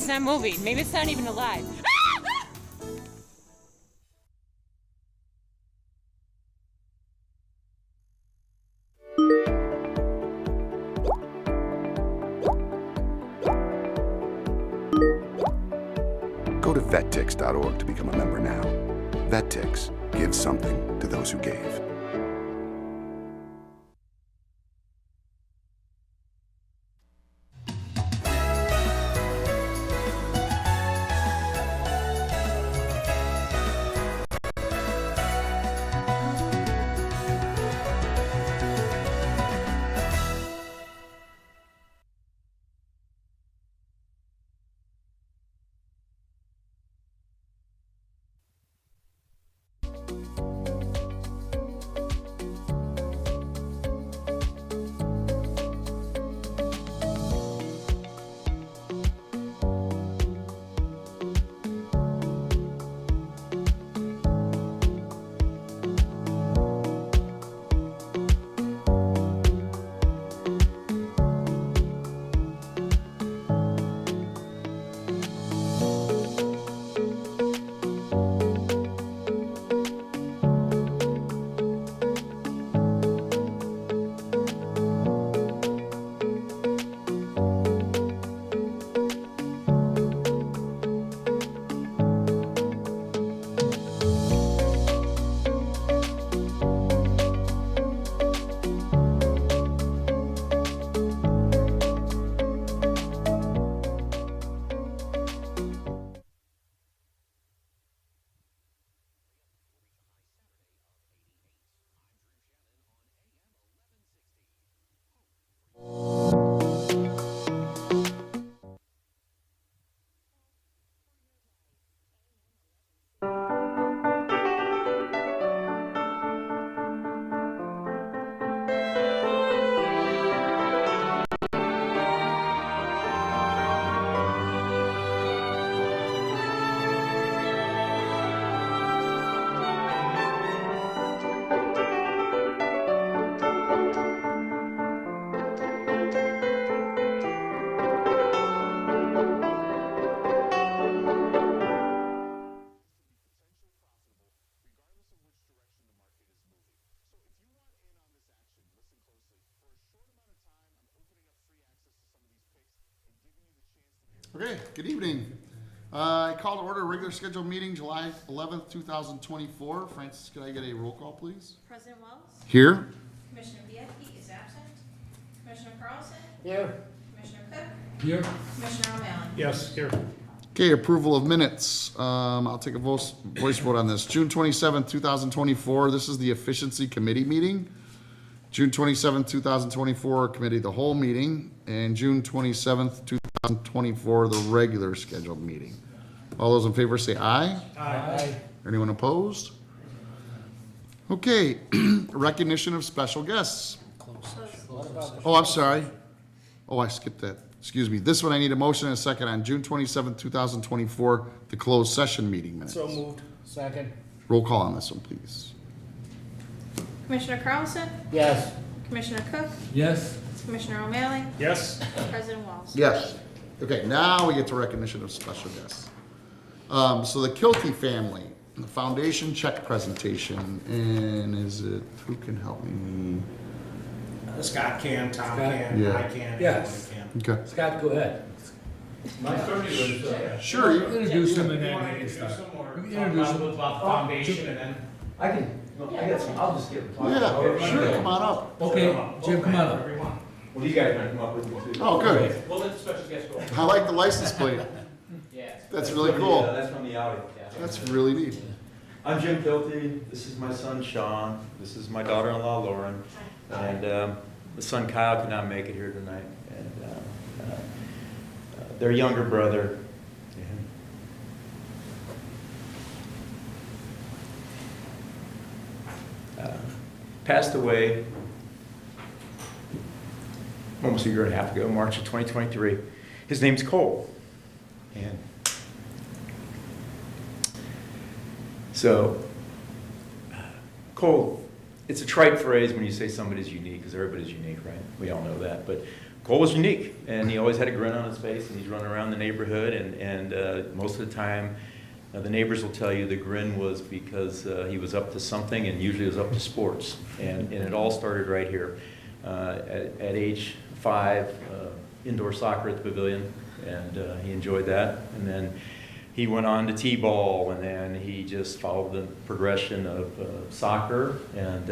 it's not moving. Maybe it's not even alive. Go to vettix.org to become a member now. Vettix. Give something to those who gave. Okay, good evening. I call to order a regular scheduled meeting July 11th, 2024. Francis, could I get a roll call, please? President Wells? Here. Commissioner Bianchi is absent. Commissioner Carlson? Here. Commissioner Cook? Here. Commissioner O'Malley? Yes, here. Okay, approval of minutes. I'll take a voice vote on this. June 27th, 2024, this is the Efficiency Committee meeting. June 27th, 2024, Committee of the Whole meeting. And June 27th, 2024, the regular scheduled meeting. All those in favor say aye. Aye. Anyone opposed? Okay, recognition of special guests. Oh, I'm sorry. Oh, I skipped that. Excuse me. This one I need a motion and a second on June 27th, 2024, the closed session meeting minutes. So moved. Second. Roll call on this one, please. Commissioner Carlson? Yes. Commissioner Cook? Yes. Commissioner O'Malley? Yes. President Wells? Yes. Okay, now we get to recognition of special guests. So the Kilty family, the foundation check presentation, and is it, who can help me? Scott can, Tom Scott? can, Yeah. I can, Yes. everyone can. Okay. Scott, go ahead. My story was, Sure. You, Introduce him and you then want to we can introduce start. them or talk Introduce about him. a little about the foundation and then? I can, I got some, I'll just get them talking. yeah, sure. Come on up. Okay, Jim, come on up. Everyone. Well, you guys might come up with me too. Oh, good. We'll let the special guest go. I like the license plate. Yeah. That's really cool. That's from the Audi. That's really neat. I'm Jim Kilty. This is my son Sean. This is my daughter-in-law Lauren. And the son Kyle could not make it here tonight. And their younger brother. Passed away almost a year and a half ago, March of 2023. His name's Cole. And so, Cole, it's a trite phrase when you say somebody's unique, because everybody's unique, right? We all know that. But Cole was unique, and he always had a grin on his face, and he's running around the neighborhood, and most of the time, the neighbors will tell you the grin was because he was up to something, and usually it was up to sports. And it all started right here. At age 5, indoor soccer at the Pavilion, and he enjoyed that. And then he went on to t-ball, and then he just followed the progression of soccer, and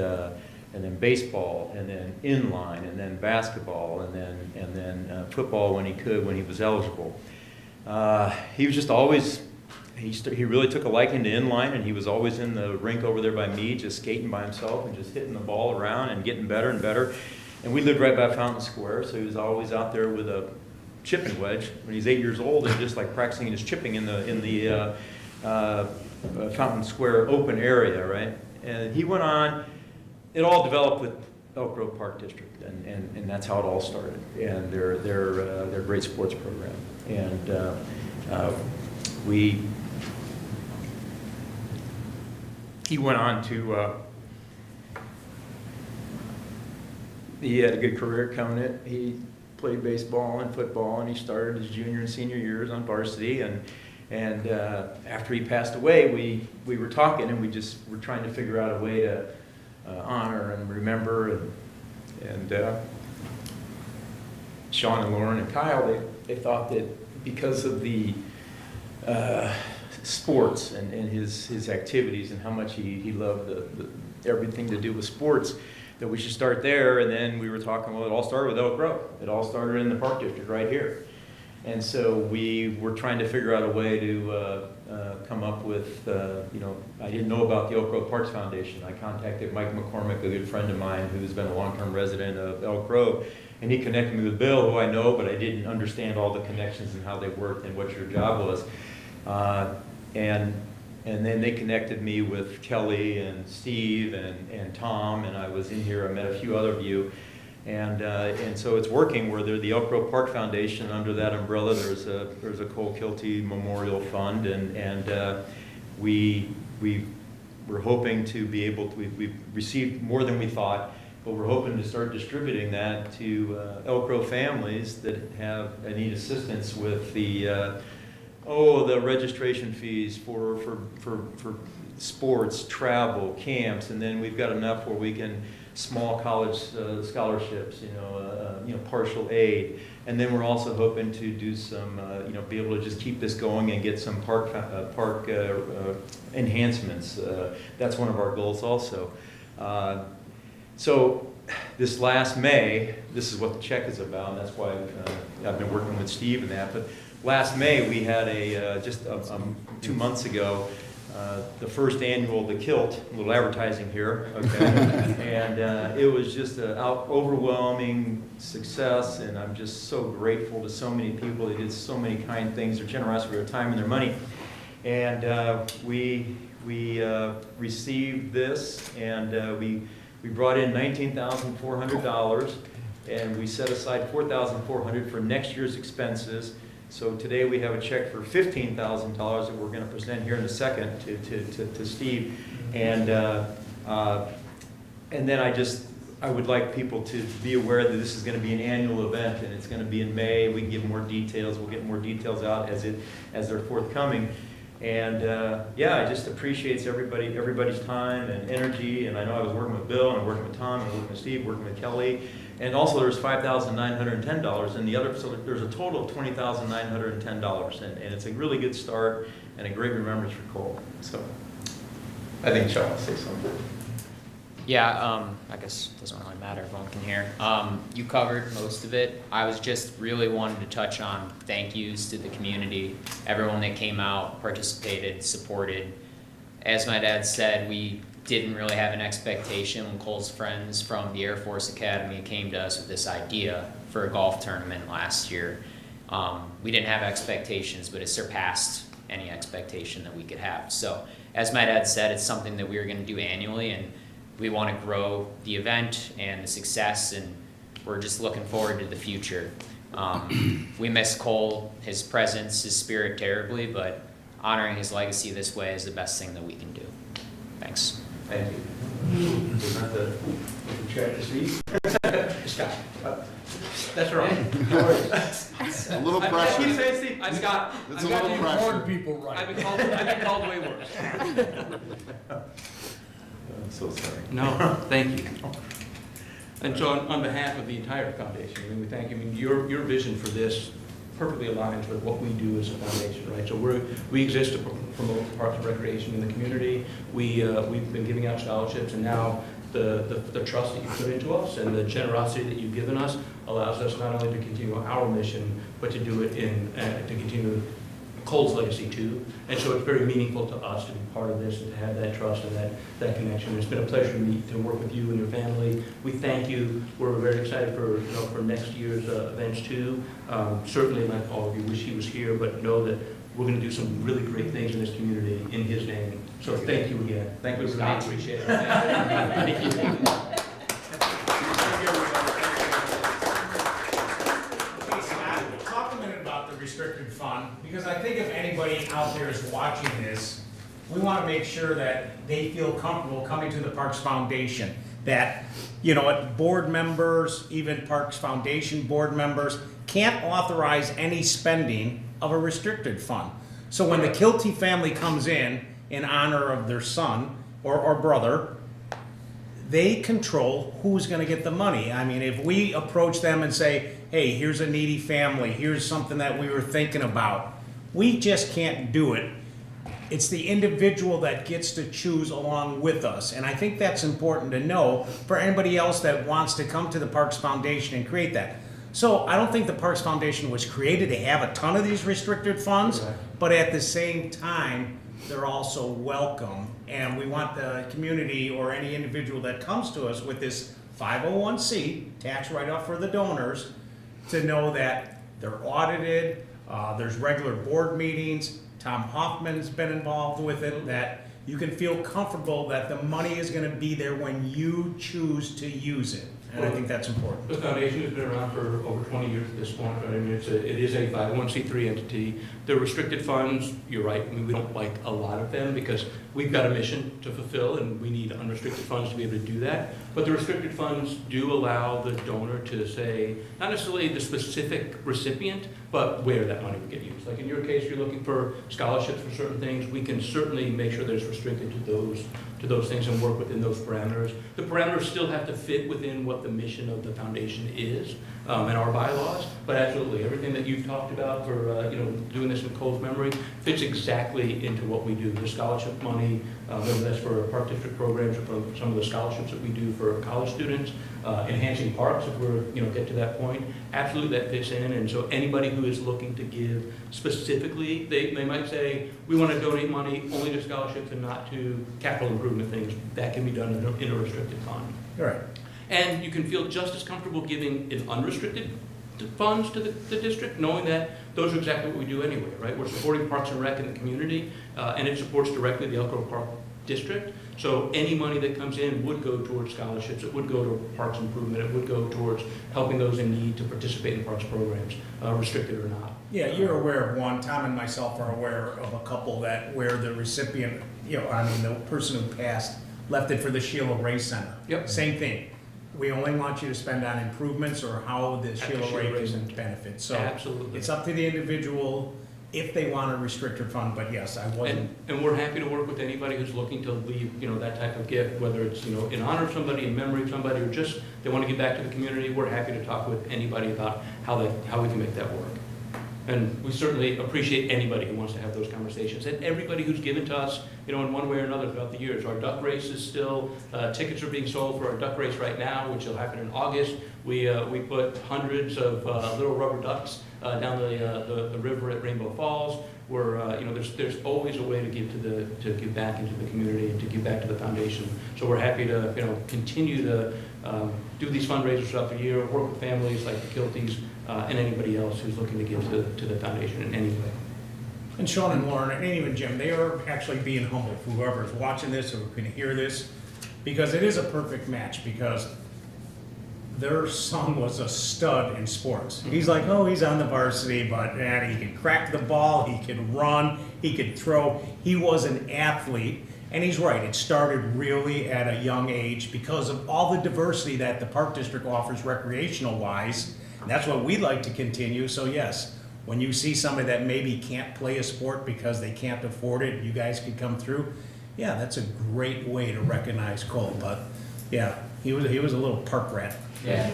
then baseball, and then inline, and then basketball, and then football when he was eligible. He was just always. He really took a liking to inline, and he was always in the rink over there by me, just skating by himself and just hitting the ball around and getting better and better. And we lived right by Fountain Square, so he was always out there with a chipping wedge when he's 8 years old, and just like practicing his chipping in the Fountain Square open area, right? And he went on. It all developed with Elk Grove Park District, and that's how it all started. And their great sports program, and He went on to, he had a good career coming in. He played baseball and football, and he started his junior and senior years on varsity. And after he passed away, we were talking, and we just were trying to figure out a way to honor and remember. And Sean and Lauren and Kyle, they thought that because of the sports and his activities and how much he loved everything to do with sports, that we should start there. And then we were talking, well, it all started with Elk Grove. It all started in the Park District right here. And so we were trying to figure out a way to come up with, I didn't know about the Elk Grove Parks Foundation. I contacted Mike McCormick, a good friend of mine who's been a long-term resident of Elk Grove, and he connected me with Bill, who I know, but I didn't understand all the connections and how they worked and what your job was. And then they connected me with Kelly and Steve and Tom, and I was in here. I met a few other of you, and so it's working. Where they're the Elk Grove Park Foundation. Under that umbrella, there's a Cole Kilty Memorial Fund, and we're hoping to be able to. We've received more than we thought, but we're hoping to start distributing that to Elk Grove families that need assistance with the registration fees for sports, travel, camps, and then we've got enough where we can small college scholarships, partial aid, and then we're also hoping to do some, be able to just keep this going and get some park enhancements. That's one of our goals also. So this last May, this is what the check is about, and that's why I've been working with Steve and that. But last May, we had just 2 months ago, the first annual The Kilt, a little advertising here, okay? And it was just an overwhelming success, and I'm just so grateful to so many people. They did so many kind things, their generosity, their time, and their money. And we received this, and we brought in $19,400, and we set aside $4,400 for next year's expenses. So today we have a check for $15,000 that we're going to present here in a second to Steve, and then I would like people to be aware that this is going to be an annual event, and it's going to be in May. We can give more details. We'll get more details out as they're forthcoming. And I just appreciate everybody's time and energy. And I know I was working with Bill, and I'm working with Tom, and I'm working with Steve, working with Kelly. And also there's $5,910 in the other, so there's a total of $20,910. And it's a really good start and a great remembrance for Cole. So I think Sean will say something. Yeah, I guess it doesn't really matter, everyone can hear. You covered most of it. I was just really wanted to touch on thank yous to the community, everyone that came out, participated, supported. As my dad said, we didn't really have an expectation when Cole's friends from the Air Force Academy came to us with this idea for a golf tournament last year. We didn't have expectations, but it surpassed any expectation that we could have. So as my dad said, it's something that we were going to do annually, and we want to grow the event and the success, and we're just looking forward to the future. We miss Cole, his presence, his spirit terribly, but honoring his legacy this way is the best thing that we can do. Thanks. Thank you. Isn't that the check to Steve? Scott. That's right. A little I keep pressure. saying, Steve, I've got It's a little Warn pressure. people I've right. been called way worse. I'm so sorry. No, thank you. And so on behalf of the entire foundation, I mean, we thank you. I mean, your vision for this perfectly aligns with what we do as a foundation, right? So we exist to promote parks and recreation in the community. We've been giving out scholarships, and now the trust that you put into us and the generosity that you've given us allows us not only to continue our mission, but to do it to continue Cole's legacy too. And so it's very meaningful to us to be part of this and to have that trust and that connection. It's been a pleasure to work with you and your family. We thank you. We're very excited for next year's events too. Certainly, like all of you, wish he was here, but know that we're going to do some really great things in this community in his name. So thank you again. Thank you, Scott. Appreciate it. Thank you. Okay, Scott, talk a minute about the restricted fund, because I think if anybody out there is watching this, we want to make sure that they feel comfortable coming to the Parks Foundation. That, you know, board members, even Parks Foundation board members, can't authorize any spending of a restricted fund. So when the Kilty family comes in honor of their son or brother, they control who's gonna get the money. I mean, if we approach them and say, hey, here's a needy family, here's something that we were thinking about, we just can't do it. It's the individual that gets to choose along with us. And I think that's important to know for anybody else that wants to come to the Parks Foundation and create that. So I don't think the Parks Foundation was created to have a ton of these restricted funds, Correct. but at the same time, they're also welcome. And we want the community or any individual that comes to us with this 501c, tax write-off for the donors, to know that they're audited, there's regular board meetings, Tom Hoffman's been involved with it, that you can feel comfortable that the money is gonna be there when you choose to use it. And I think that's important. The foundation has been around for over 20 years at this point. Right? I mean, it is a 501c3 entity. The restricted funds, you're right, I mean, we don't like a lot of them because we've got a mission to fulfill and we need unrestricted funds to be able to do that. But the restricted funds do allow the donor to say, not necessarily the specific recipient, but where that money would get used. Like in your case, you're looking for scholarships for certain things. We can certainly make sure that it's restricted to those things and work within those parameters. The parameters still have to fit within what the mission of the foundation is and our bylaws, but absolutely, everything that you've talked about for doing this in Cole's memory fits exactly into what we do. The scholarship money, whether that's for Park District programs or for some of the scholarships that we do for college students, enhancing parks if we're get to that point, absolutely that fits in. And so anybody who is looking to give specifically, they might say, we want to donate money only to scholarships and not to capital improvement things. That can be done in a restricted fund. All right. And you can feel just as comfortable giving in unrestricted funds to the district, knowing that those are exactly what we do anyway, right? We're supporting Parks and Rec in the community, and it supports directly the Elk Grove Park District. So any money that comes in would go towards scholarships, it would go to parks improvement, it would go towards helping those in need to participate in parks programs, restricted or not. Yeah, you're aware of one. Tom and myself are aware of a couple that where the recipient, the person who passed left it for the Sheila Ray Center. Yep. Same thing. We only want you to spend on improvements or how the Sheila Ray can Center. benefit. So Absolutely. it's up to the individual if they want a restricted fund. But yes, I wasn't. And we're happy to work with anybody who's looking to leave, that type of gift, whether it's, in honor of somebody, in memory of somebody, or just they want to give back to the community. We're happy to talk with anybody about how we can make that work. And we certainly appreciate anybody who wants to have those conversations. And everybody who's given to us, in one way or another throughout the years. Our duck race is still, tickets are being sold for our duck race right now, which will happen in August. We put hundreds of little rubber ducks down the river at Rainbow Falls. There's always a way to give back into the community and to give back to the foundation. So we're happy to continue to do these fundraisers throughout the year, work with families like the Kilties and anybody else who's looking to give to the foundation in any way. And Sean and Lauren, and even Jim, they are actually being humble, whoever's watching this or can hear this, because it is a perfect match, because their son was a stud in sports. He's like, he's on the varsity, but man, he can crack the ball, he can run, he could throw. He was an athlete, and he's right, it started really at a young age because of all the diversity that the Park District offers recreational-wise. And that's what we'd like to continue, so yes, when you see somebody that maybe can't play a sport because they can't afford it, you guys could come through, yeah, that's a great way to recognize Cole, but, yeah, he was a little park rat. Yeah.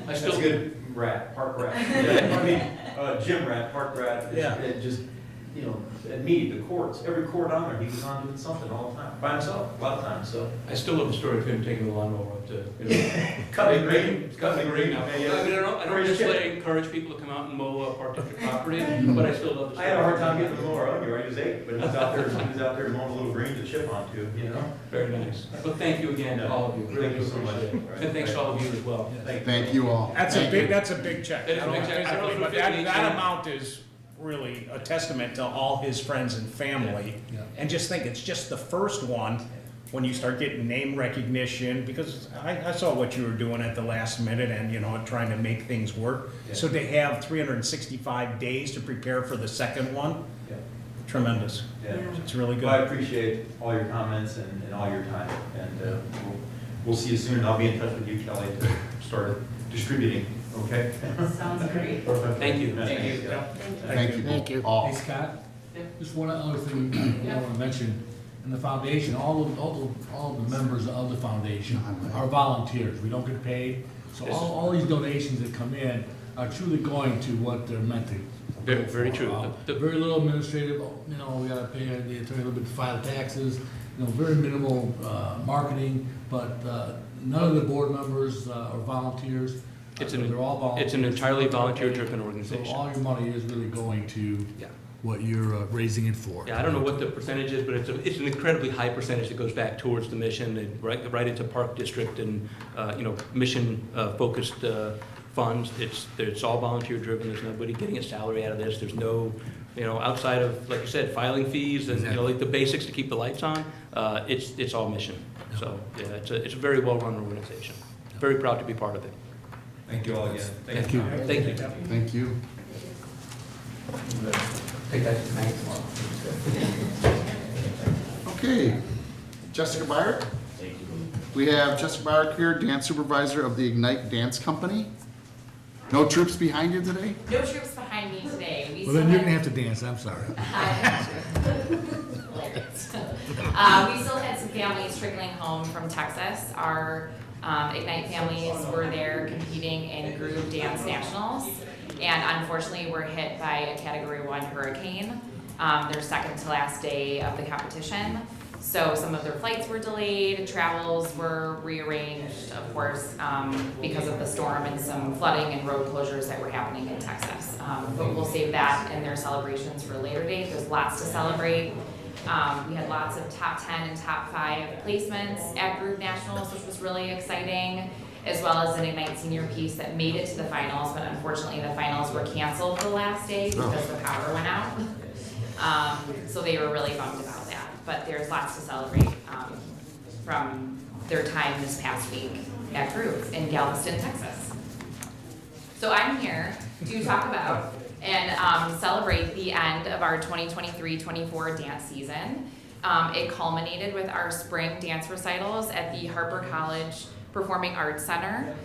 I still, good rat, park rat. I mean, gym rat, park rat. Yeah. It just, you know, at me, the courts, every court on there, he was on doing something all the time, by himself, a lot of times, so. I still love the story of him taking the lawnmower up to, you know. Cutting green. Cutting green now. I mean, I don't necessarily encourage people to come out and mow Park District property, but I still love the story. I had a hard time getting the mower on you, I was 8, but he was out there mowing a little green to chip onto, you know? Very nice. Well, thank you again to all of you. Really Thank you do so much. appreciate it. And thanks to all of you as well. Thank you all. That's a big check. That is a big check. I don't know if But we're that 50, amount is really a testament to all his friends and family. Yeah. And just think, it's just the first one, when you start getting name recognition, because I saw what you were doing at the last minute and, you know, trying to make things work. So to have 365 days to prepare for the second one, Yeah. tremendous. Yeah. It's really Well, I good. appreciate all your comments and all your time, and we'll see you soon, and I'll be in touch with you, Kelly, to start distributing, okay? Sounds great. Thank you. Thank you. Thank you all. Hey, Scott, just one other thing I want to mention. In the foundation, all the members of the foundation are volunteers. We don't get paid. So all these donations that come in are truly going to what they're meant to. Very, very true. Very little administrative, you know, we gotta pay the attorney a little bit to file taxes, you know, very minimal, marketing, but, none of the board members, are volunteers. They're all volunteers. It's an entirely volunteer-driven So organization. all your money is really going to Yeah. what you're, raising it for. Yeah, I don't know what the percentage is, but it's an incredibly high percentage that goes back towards the mission, and right into Park District and, you know, mission, focused, funds. It's all volunteer driven. There's nobody getting a salary out of this. There's no, you know, outside of, like you said, filing fees and, you know, like the basics to keep the lights on. It's all mission. So, yeah, it's a very well-run organization. Very proud to be part of it. Thank you all again. Thank you. Thank you. Thank you. Take that to the bank tomorrow. Okay, Jessica Byard. We have Jessica Byard here, dance supervisor of the Ignite Dance Company. No troops behind you today? No troops behind me today. Well, then you're gonna have to dance, I'm sorry. We still had some families trickling home from Texas. Our Ignite families were there competing in group dance nationals, and unfortunately were hit by a Category 1 hurricane. Their second to last day of the competition. So some of their flights were delayed, travels were rearranged, of course, because of the storm and some flooding and road closures that were happening in Texas. But we'll save that in their celebrations for a later date. There's lots to celebrate. We had lots of top 10 and top 5 placements at Group Nationals, which was really exciting, as well as an Ignite senior piece that made it to the finals, but unfortunately the finals were canceled the last day because the power went out. So they were really bummed about that. But there's lots to celebrate from their time this past week at Group in Galveston, Texas. So I'm here to talk about and celebrate the end of our 2023-24 dance season. It culminated with our spring dance recitals at the Harper College Performing Arts Center.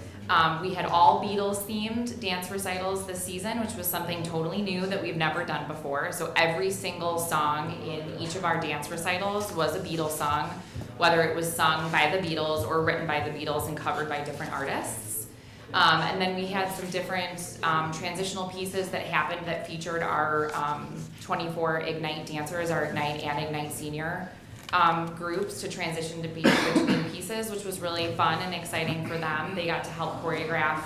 We had all Beatles-themed dance recitals this season, which was something totally new that we've never done before. So every single song in each of our dance recitals was a Beatles song, whether it was sung by the Beatles or written by the Beatles and covered by different artists. And then we had some different transitional pieces that happened that featured our 24 Ignite dancers, our Ignite and Ignite Senior groups to transition to be between pieces, which was really fun and exciting for them. They got to help choreograph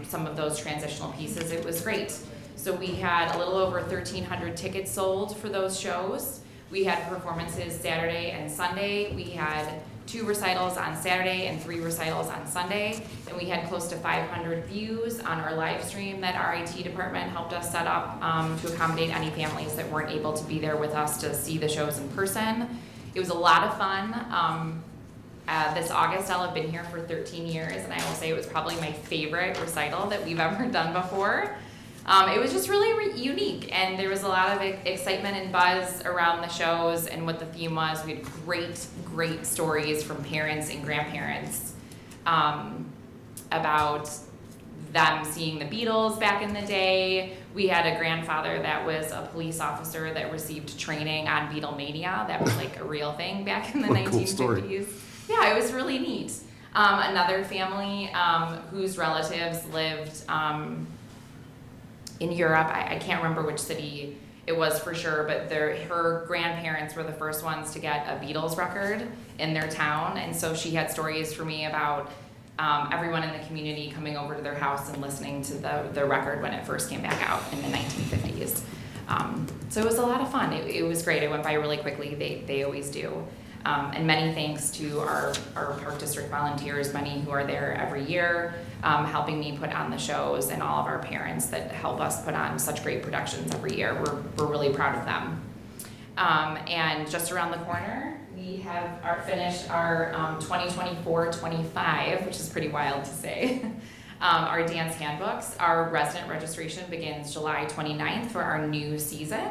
some of those transitional pieces. It was great. So we had a little over 1,300 tickets sold for those shows. We had performances Saturday and Sunday. We had 2 recitals on Saturday and 3 recitals on Sunday. And we had close to 500 views on our live stream that our IT department helped us set up to accommodate any families that weren't able to be there with us to see the shows in person. It was a lot of fun. This August, I'll have been here for 13 years, and I will say it was probably my favorite recital that we've ever done before. It was just really unique, and there was a lot of excitement and buzz around the shows and what the theme was. We had great stories from parents and grandparents about them seeing the Beatles back in the day. We had a grandfather that was a police officer that received training on Beatlemania. That was like a real thing back in the What a 1950s. cool story. Yeah, it was really neat. Another family whose relatives lived in Europe. I can't remember which city it was for sure, but her grandparents were the first ones to get a Beatles record in their town, and so she had stories for me about everyone in the community coming over to their house and listening to the record when it first came back out in the 1950s. So it was a lot of fun. It was great. It went by really quickly. They always do. And many thanks to our Park District volunteers, many who are there every year, helping me put on the shows, and all of our parents that help us put on such great productions every year. We're really proud of them. And just around the corner, we have finished our 2024-25, which is pretty wild to say. Our dance handbooks. Our resident registration begins July 29th for our new season.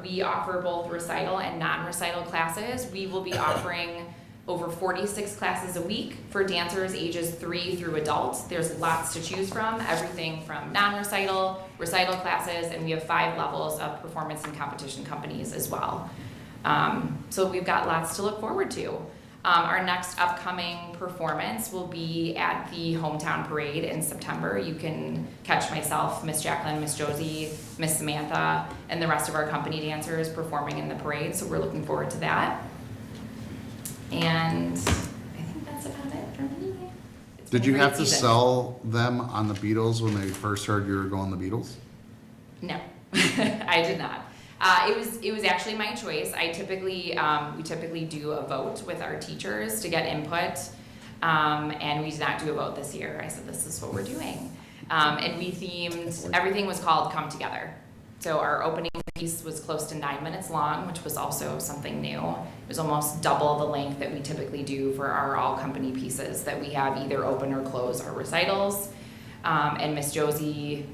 We offer both recital and non-recital classes. We will be offering over 46 classes a week for dancers ages 3 through adult. There's lots to choose from, everything from non-recital, recital classes, and we have 5 levels of performance and competition companies as well. So we've got lots to look forward to. Our next upcoming performance will be at the Hometown Parade in September. You can catch myself, Miss Jacqueline, Miss Josie, Miss Samantha, and the rest of our company dancers performing in the parade, so we're looking forward to that. And I think that's about it for me. It's been Did a you great have to season. sell them on the Beatles when they first heard you were going the Beatles? No, I did not. It was actually my choice. We typically do a vote with our teachers to get input, and we did not do a vote this year. I said, this is what we're doing. And we themed, everything was called Come Together. So our opening piece was close to 9 minutes long, which was also something new. It was almost double the length that we typically do for our all company pieces that we have either open or close our recitals. And Miss Josie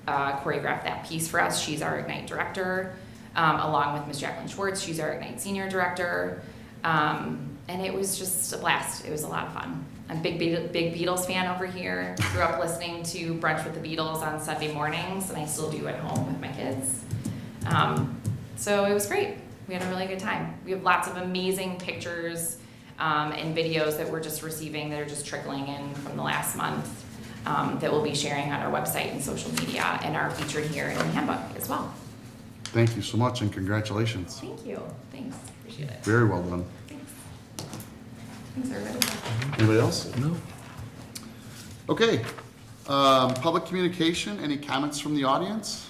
choreographed that piece for us. She's our Ignite director. Along with Miss Jacqueline Schwartz, she's our Ignite Senior Director. And it was just a blast. It was a lot of fun. I'm a big Beatles fan over here. Grew up listening to Brunch with the Beatles on Sunday mornings, and I still do at home with my kids. So it was great. We had a really good time. We have lots of amazing pictures and videos that we're just receiving that are just trickling in from the last month that we'll be sharing on our website and social media and are featured here in the handbook as well. Thank you so much and congratulations. Thank you. Thanks. Appreciate it. Very well done. Thanks. Thanks, everybody. Anybody else? No. Okay, public communication, any comments from the audience?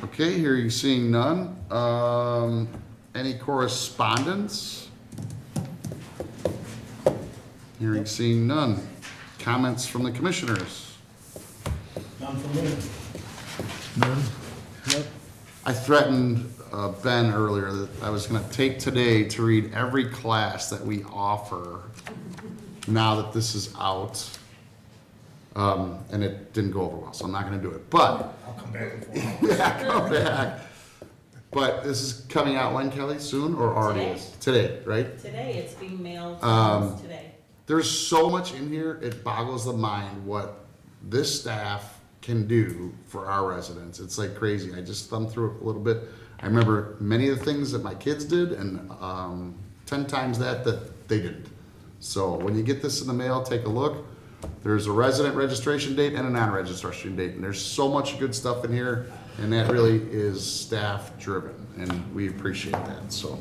Okay, hearing, seeing none. Any correspondence? Hearing, seeing none. Comments from the commissioners? None from me. I threatened Ben earlier that I was gonna take today to read every class that we offer now that this is out. And it didn't go over well, so I'm not gonna do it, but. I'll come back and forth. Yeah, come back. But this is coming out when, Kelly, soon, or already is? Today, right? Today, it's being mailed today. There's so much in here, it boggles the mind what this staff can do for our residents. It's like crazy. I just thumbed through it a little bit. I remember many of the things that my kids did and 10 times that they didn't. So when you get this in the mail, take a look. There's a resident registration date and a non-registration date, and there's so much good stuff in here, and that really is staff driven, and we appreciate that. So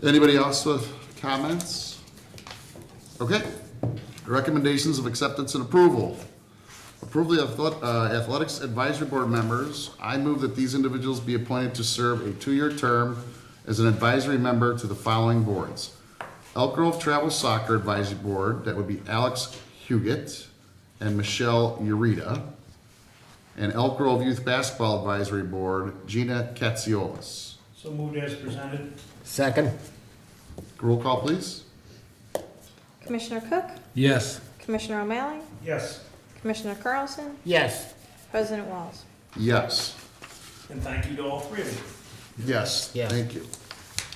anybody else with comments? Okay, recommendations of acceptance and approval. Approval of athletics advisory board members. I move that these individuals be appointed to serve a 2-year term as an advisory member to the following boards. Elk Grove Travel Soccer Advisory Board, that would be Alex Huguet and Michelle Urita. And Elk Grove Youth Basketball Advisory Board, Gina Katsioulis. So moved as presented. Second. Roll call, please. Commissioner Cook? Yes. Commissioner O'Malley? Yes, Commissioner Carlson? Yes. President Walls? Yes. and thank you to all 3 of you. Yes, Yeah. thank you.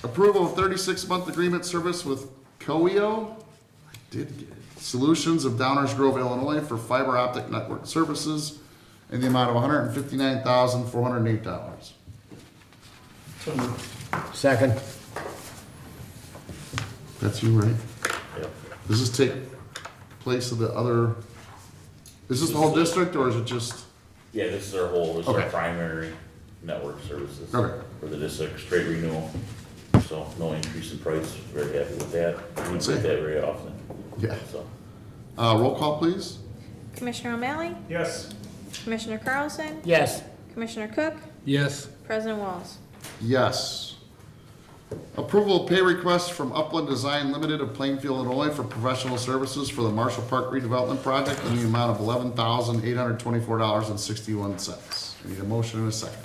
Approval of 36-month agreement service with COEO. I did get it. Solutions of Downers Grove, Illinois for fiber optic network services in the amount of $159,408. Second. That's you, right? Yep. Does this take place of the other, is this the whole district or is it just? Yeah, this is our whole, this is our Okay. primary network services. Okay. For the district, straight renewal, so no increase in price, very happy with that. We don't Same. get that very often, Yeah. so. Roll call, please. Commissioner O'Malley, Yes. Commissioner Carlson, Yes. Commissioner Cook, Yes. President Walls. Yes. Approval of pay request from Upland Design Limited of Plainfield, Illinois for professional services for the Marshall Park redevelopment project in the amount of $11,824.61. I need a motion and a second.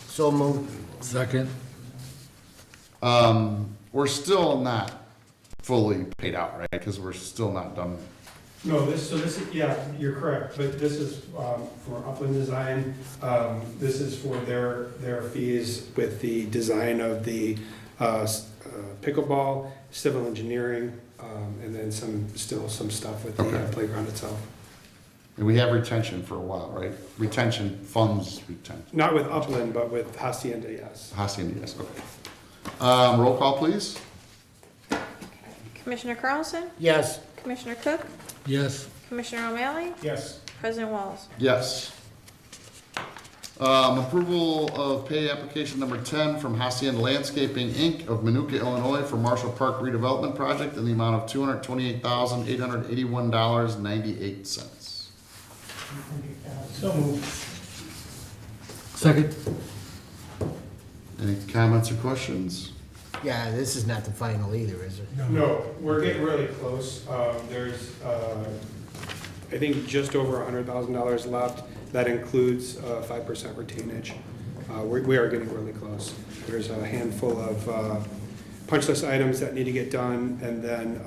So moved. Second. We're still not fully paid out, right? Because we're still not done. No, yeah, you're correct, but this is for Upland Design. This is for their fees with the design of the pickleball, civil engineering, and then some stuff with the Okay. playground itself. And we have retention for a while, right? Retention, funds, retention. Not with Upland, but with Hacienda, yes. Hacienda, yes, okay. Roll call, please. Commissioner Carlson, Yes. Commissioner Cook, Yes. Commissioner O'Malley, Yes. President Walls. Yes. Approval of pay application number 10 from Hacienda Landscaping, Inc. of Manuka, Illinois for Marshall Park redevelopment project in the amount of $228,881.98. So moved. Second. Any comments or questions? Yeah, this is not the final either, is it? No, we're getting really close. There's, I think, just over $100,000 left. That includes 5% retainage. We are getting really close. There's a handful of punch list items that need to get done, and then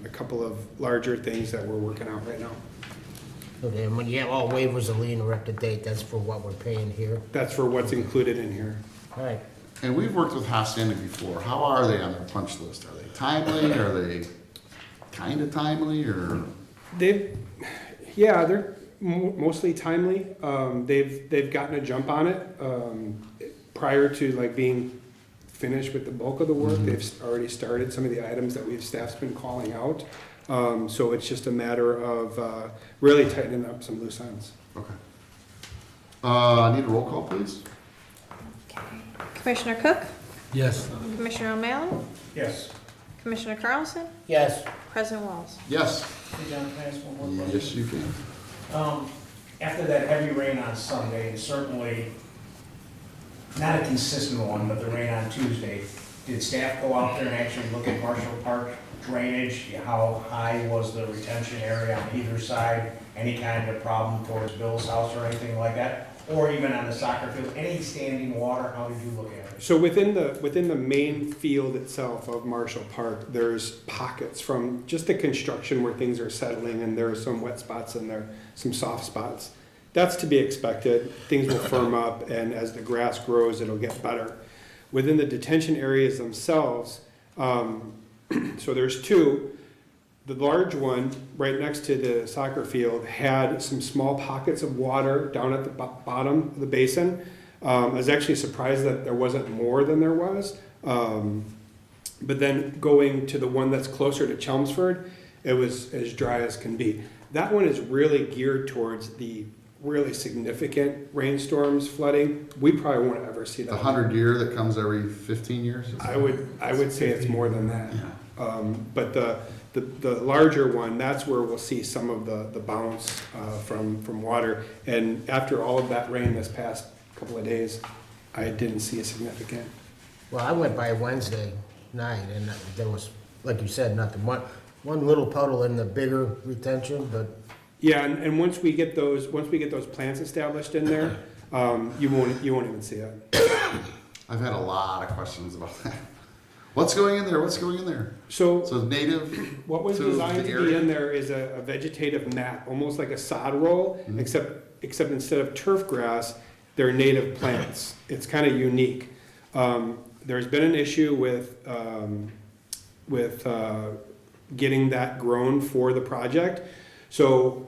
a couple of larger things that we're working out right now. Okay, and when you have all waivers of lien are up to date, that's for what we're paying here. That's for what's included in here. All right. And we've worked with Hacienda before. How are they on their punch list? Are they timely? Are they kind of timely or? They're mostly timely. They've gotten a jump on it prior to like being finished with the bulk of the work. They've already started some of the items that staff's been calling out. So it's just a matter of really tightening up some loose ends. Okay. I need a roll call, please. Commissioner Cook, Yes. Commissioner O'Malley, Yes. Commissioner Carlson, Yes. President Walls. Yes. Hey, John, can I ask one more question? Yes, you can. After that heavy rain on Sunday, and certainly not a consistent one, but the rain on Tuesday, did staff go out there and actually look at Marshall Park drainage? How high was the retention area on either side? Any kind of problem towards Bill's house or anything like that? Or even on the soccer field, any standing water? How did you look at it? So within the main field itself of Marshall Park, there's pockets from just the construction where things are settling, and there are some wet spots in there, some soft spots. That's to be expected. Things will firm up, and as the grass grows, it'll get better. Within the detention areas themselves, so there's two. The large one, right next to the soccer field, had some small pockets of water down at the bottom of the basin. I was actually surprised that there wasn't more than there was. But then going to the one that's closer to Chelmsford, it was as dry as can be. That one is really geared towards the really significant rainstorms, flooding. We probably won't ever see that. The 100-year that comes every 15 years? I would say it's more than that. Yeah. But the larger one, that's where we'll see some of the bounce from water. And after all of that rain this past couple of days, I didn't see a significant. Well, I went by Wednesday night and there was, like you said, nothing. One little puddle in the bigger retention, but Yeah, and once we get those plants established in there, you won't even see it. I've had a lot of questions about that. What's going in there? What's going in there? So So native what was to designed the to be area? in there is a vegetative mat, almost like a sod roll, except instead of turf grass, they're native plants. It's kind of unique. There's been an issue with getting that grown for the project. So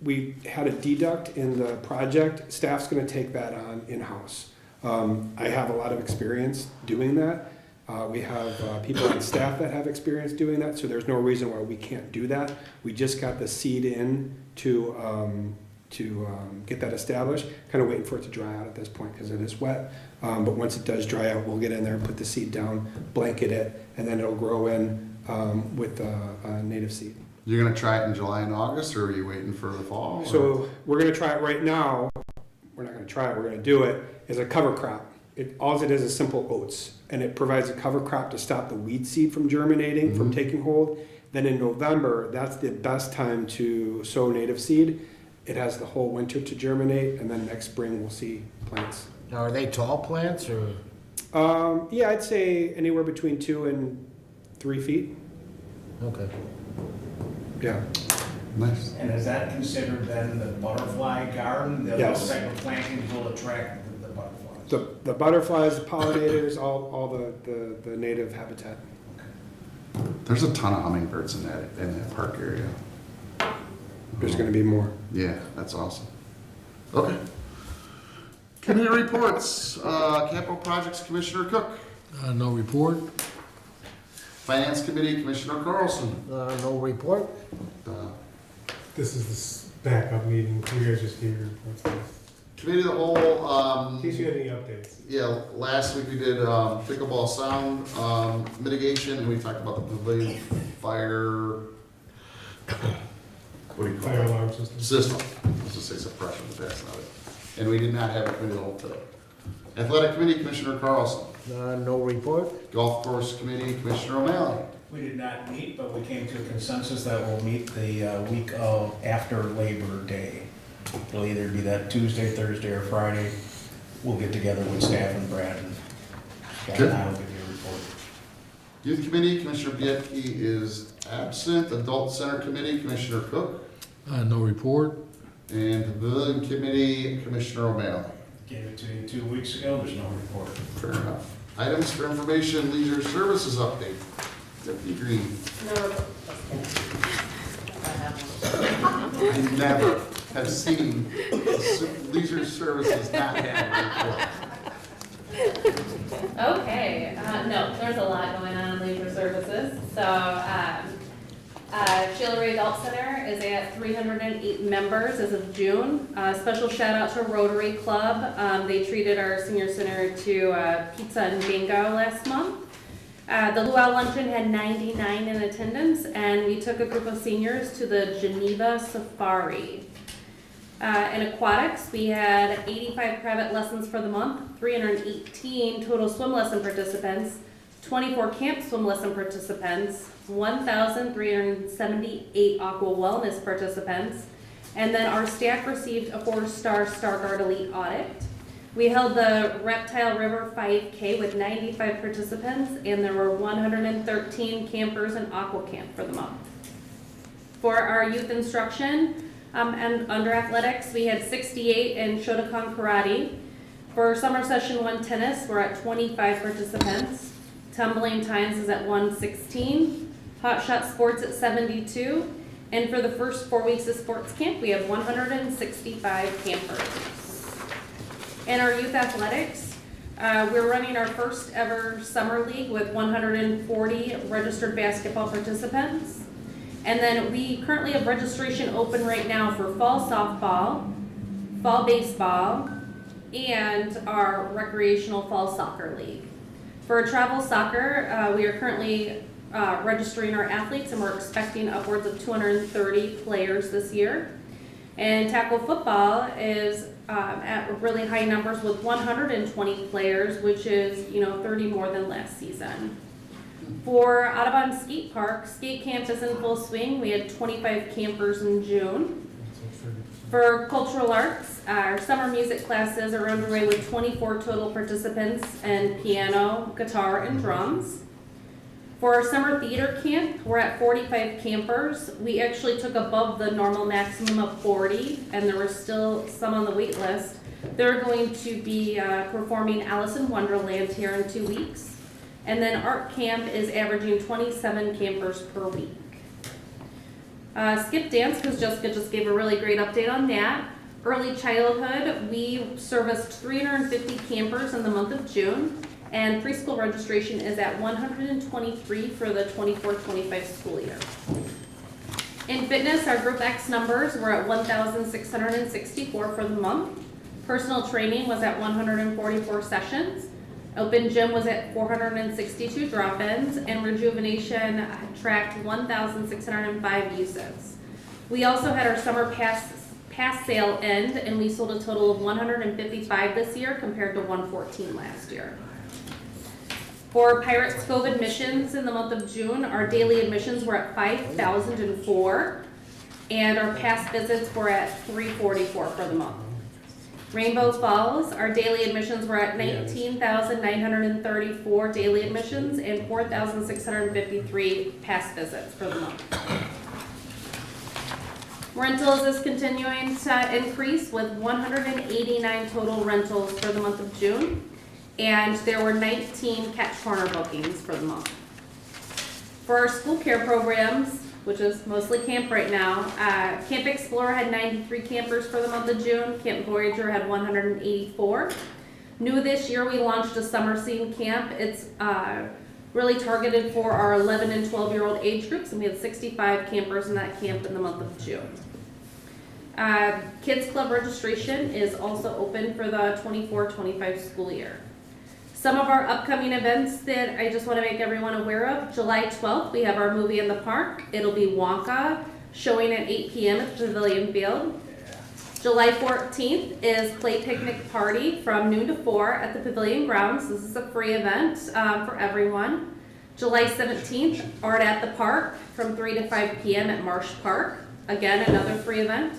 we had a deduct in the project. Staff's gonna take that on in-house. I have a lot of experience doing that. We have people on staff that have experience doing that, so there's no reason why we can't do that. We just got the seed in to get that established. Kind of waiting for it to dry out at this point because it is wet. But once it does dry out, we'll get in there and put the seed down, blanket it, and then it'll grow in with native seed. You're gonna try it in July and August, or are you waiting for the fall? or- So we're gonna try it right now. We're not gonna try it, we're gonna do it as a cover crop. All it is simple oats, and it provides a cover crop to stop the weed seed from germinating, from taking hold. Then in November, that's the best time to sow native seed. It has the whole winter to germinate, and then next spring we'll see plants. Now, are they tall plants or? Yeah, I'd say anywhere between 2 and 3 feet. Okay. Yeah. Nice. And is that considered then the butterfly garden? Yes. Those type of plantings will attract the butterflies? The butterflies, the pollinators, all the native habitat. There's a ton of hummingbirds in that park area. There's gonna be more. Yeah, that's awesome. Okay. Committee reports, Capital Projects Commissioner Cook, No report. Finance Committee Commissioner Carlson. No report? This is the backup meeting. You guys just gave your reports. Committee of the whole, In case you had any updates. yeah, last week we did pickleball sound mitigation, and we talked about the pavilion fire, what do you call Fire it? alarm system. System. Let's just say suppression, but that's not it. And we did not have a committee of the whole today. Athletic Committee Commissioner Carlson. No report? Golf Course Committee Commissioner O'Malley. We did not meet, but we came to a consensus that we'll meet the week of after Labor Day. It'll either be that Tuesday, Thursday, or Friday. We'll get together with staff and Brad, and Scott and I will give you a report. Youth Committee Commissioner Biedke is absent. Adult Center Committee Commissioner Cook. No report. And Pavilion Committee Commissioner O'Malley. Gave it to you 2 weeks ago, there's no report. Fair enough. Items for information, leisure services update. Deputy Green. I never have seen leisure services not have a report. Okay, no, there's a lot going on in leisure services. So, Sheila Ray Adult Center is at 308 members as of June. Special shout out to Rotary Club. They treated our senior center to pizza and bingo last month. The Luau Luncheon had 99 in attendance, and we took a group of seniors to the Geneva Safari. In aquatics, we had 85 private lessons for the month, 318 total swim lesson participants, 24 camp swim lesson participants, 1,378 aqua wellness participants, and then our staff received a 4-star Starguard Elite audit. We held the Reptile River 5K with 95 participants, and there were 113 campers in aqua camp for the month. For our youth instruction and under athletics, we had 68 in Shotokan Karate. For summer session 1 tennis, we're at 25 participants. Tumbling times is at 116. Hot shot sports at 72. And for the first 4 weeks of sports camp, we have 165 campers. In our youth athletics, we're running our first ever summer league with 140 registered basketball participants. And then we currently have registration open right now for fall softball, fall baseball, and our recreational fall soccer league. For travel soccer, we are currently registering our athletes, and we're expecting upwards of 230 players this year. And tackle football is at really high numbers with 120 players, which is 30 more than last season. For Audubon Skate Park, skate camp is in full swing. We had 25 campers in June. For cultural arts, our summer music classes are underway with 24 total participants in piano, guitar, and drums. For our summer theater camp, we're at 45 campers. We actually took above the normal maximum of 40, and there were still some on the wait list. They're going to be performing Alice in Wonderland here in 2 weeks. And then art camp is averaging 27 campers per week. Skip dance, because Jessica just gave a really great update on that. Early childhood, we serviced 350 campers in the month of June, and preschool registration is at 123 for the 24-25 school year. In fitness, our Group X numbers were at 1,664 for the month. Personal training was at 144 sessions. Open gym was at 462 drop-ins, and rejuvenation tracked 1,605 uses. We also had our summer pass sale end, and we sold a total of 155 this year compared to 114 last year. For Pirates Cove admissions in the month of June, our daily admissions were at 5,004, and our pass visits were at 344 for the month. Rainbow Falls, our daily admissions were at 19,934 daily admissions and 4,653 pass visits for the month. Rentals is continuing to increase with 189 total rentals for the month of June, and there were 19 catch corner bookings for the month. For our school care programs, which is mostly camp right now, Camp Explorer had 93 campers for the month of June. Camp Voyager had 184. New this year, we launched a summer scene camp. It's really targeted for our 11 and 12-year-old age groups, and we had 65 campers in that camp in the month of June. Kids Club registration is also open for the 24-25 school year. Some of our upcoming events that I just want to make everyone aware of. July 12th, we have our movie in the park. It'll be Wonka, showing at 8 p.m. at the Pavilion Field. July 14th is Play Picnic Party from noon to 4 at the Pavilion Grounds. This is a free event for everyone. July 17th, Art at the Park from 3 to 5 p.m. at Marsh Park. Again, another free event.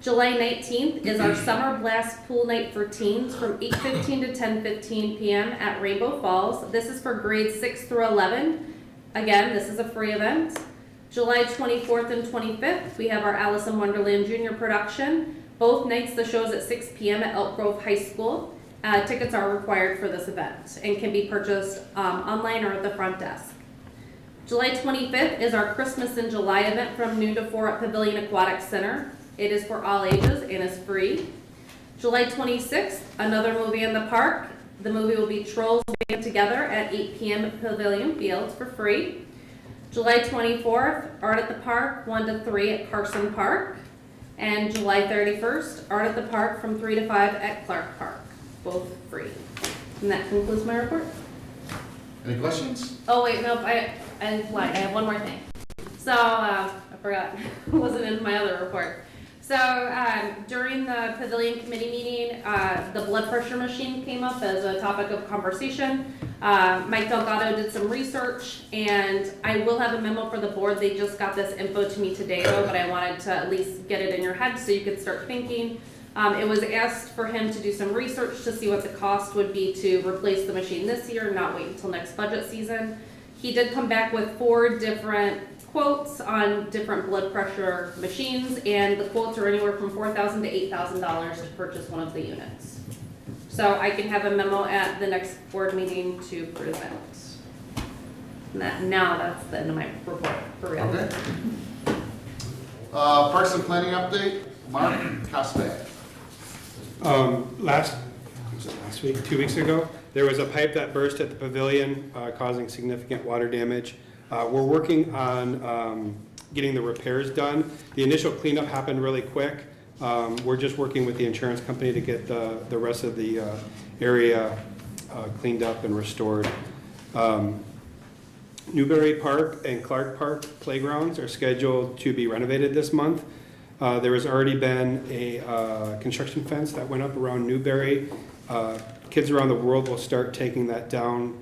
July 19th is our Summer Blast Pool Night for teens from 8:15 to 10:15 p.m. at Rainbow Falls. This is for grades 6 through 11. Again, this is a free event. July 24th and 25th, we have our Alice in Wonderland Junior production. Both nights the show's at 6 p.m. at Elk Grove High School. Tickets are required for this event and can be purchased online or at the front desk. July 25th is our Christmas in July event from noon to 4 at Pavilion Aquatic Center. It is for all ages and is free. July 26th, another movie in the park. The movie will be Trolls Band Together at 8 p.m. at Pavilion Fields for free. July 24th, Art at the Park, 1 to 3 at Carson Park. And July 31st, Art at the Park from 3 to 5 at Clark Park, both free. And that concludes my report. Any questions? Oh wait, nope, I have one more thing. So, I forgot, it wasn't in my other report. So, during the Pavilion Committee meeting, the blood pressure machine came up as a topic of conversation. Mike Delgado did some research, and I will have a memo for the board. They just got this info to me today, though, but I wanted to at least get it in your head so you could start thinking. It was asked for him to do some research to see what the cost would be to replace the machine this year, not wait until next budget season. He did come back with 4 different quotes on different blood pressure machines, and the quotes are anywhere from $4,000 to $8,000 to purchase one of the units. So I can have a memo at the next board meeting to present. Now that's the end of my report, for real. Okay. Parks and Planning update, Mark Kosbeck. Last week, 2 weeks ago, there was a pipe that burst at the pavilion, causing significant water damage. We're working on getting the repairs done. The initial cleanup happened really quick. We're just working with the insurance company to get the rest of the area cleaned up and restored. Newberry Park and Clark Park playgrounds are scheduled to be renovated this month. There has already been a construction fence that went up around Newberry. Kids around the world will start taking that down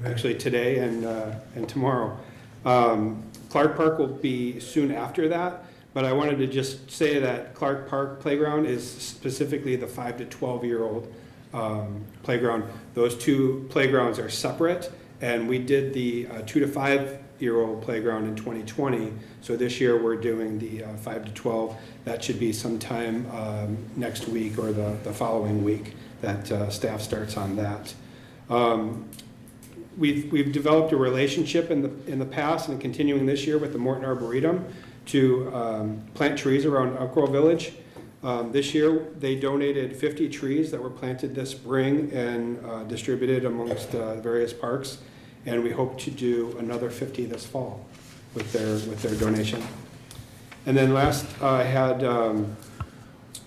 actually today and tomorrow. Clark Park will be soon after that, but I wanted to just say that Clark Park playground is specifically the 5 to 12-year-old playground. Those 2 playgrounds are separate, and we did the 2 to 5-year-old playground in 2020. So this year we're doing the 5 to 12. That should be sometime next week or the following week that staff starts on that. we've developed a relationship in the past and continuing this year with the Morton Arboretum to plant trees around Elk Grove Village. This year, they donated 50 trees that were planted this spring and distributed amongst various parks. And we hope to do another 50 this fall with their donation. And then last, I had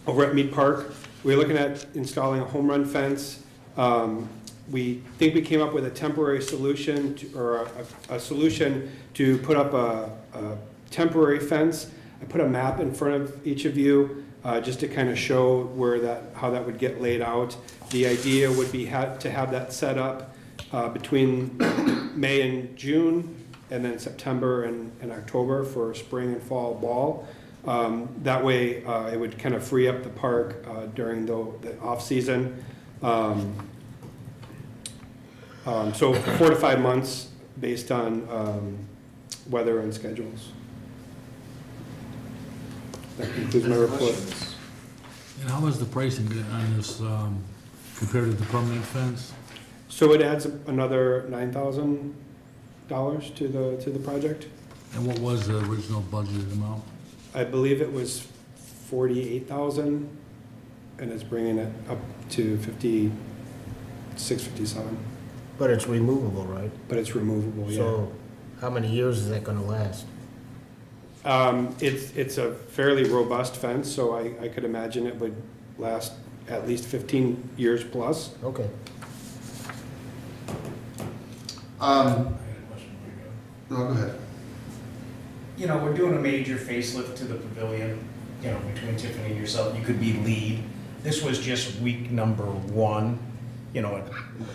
over at Mead Park, we were looking at installing a home run fence. We think we came up with a temporary solution or a solution to put up a temporary fence. I put a map in front of each of you just to kind of show how that would get laid out. The idea would be to have that set up between May and June, and then September and October for spring and fall ball. That way, it would kind of free up the park during the off-season. So 4 to 5 months based on weather and schedules. That concludes my report. And how is the pricing on this compared to the permanent fence? So it adds another $9,000 to the project. And what was the original budgeted amount? I believe it was 48,000, and it's bringing it up to 56,57. But it's removable, right? But it's removable, yeah. So how many years is that gonna last? It's a fairly robust fence, so I could imagine it would last at least 15 years plus. Okay. No, go ahead. You know, we're doing a major facelift to the pavilion, you know, between Tiffany and yourself, you could be lead. This was just week number 1. You know,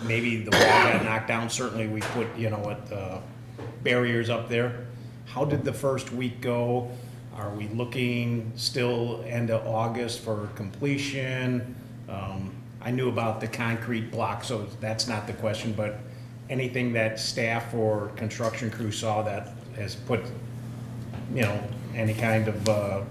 maybe the wall got knocked down, certainly we put, you know, barriers up there. How did the first week go? Are we looking still end of August for completion? I knew about the concrete block, so that's not the question, but anything that staff or construction crew saw that has put, you know, any kind of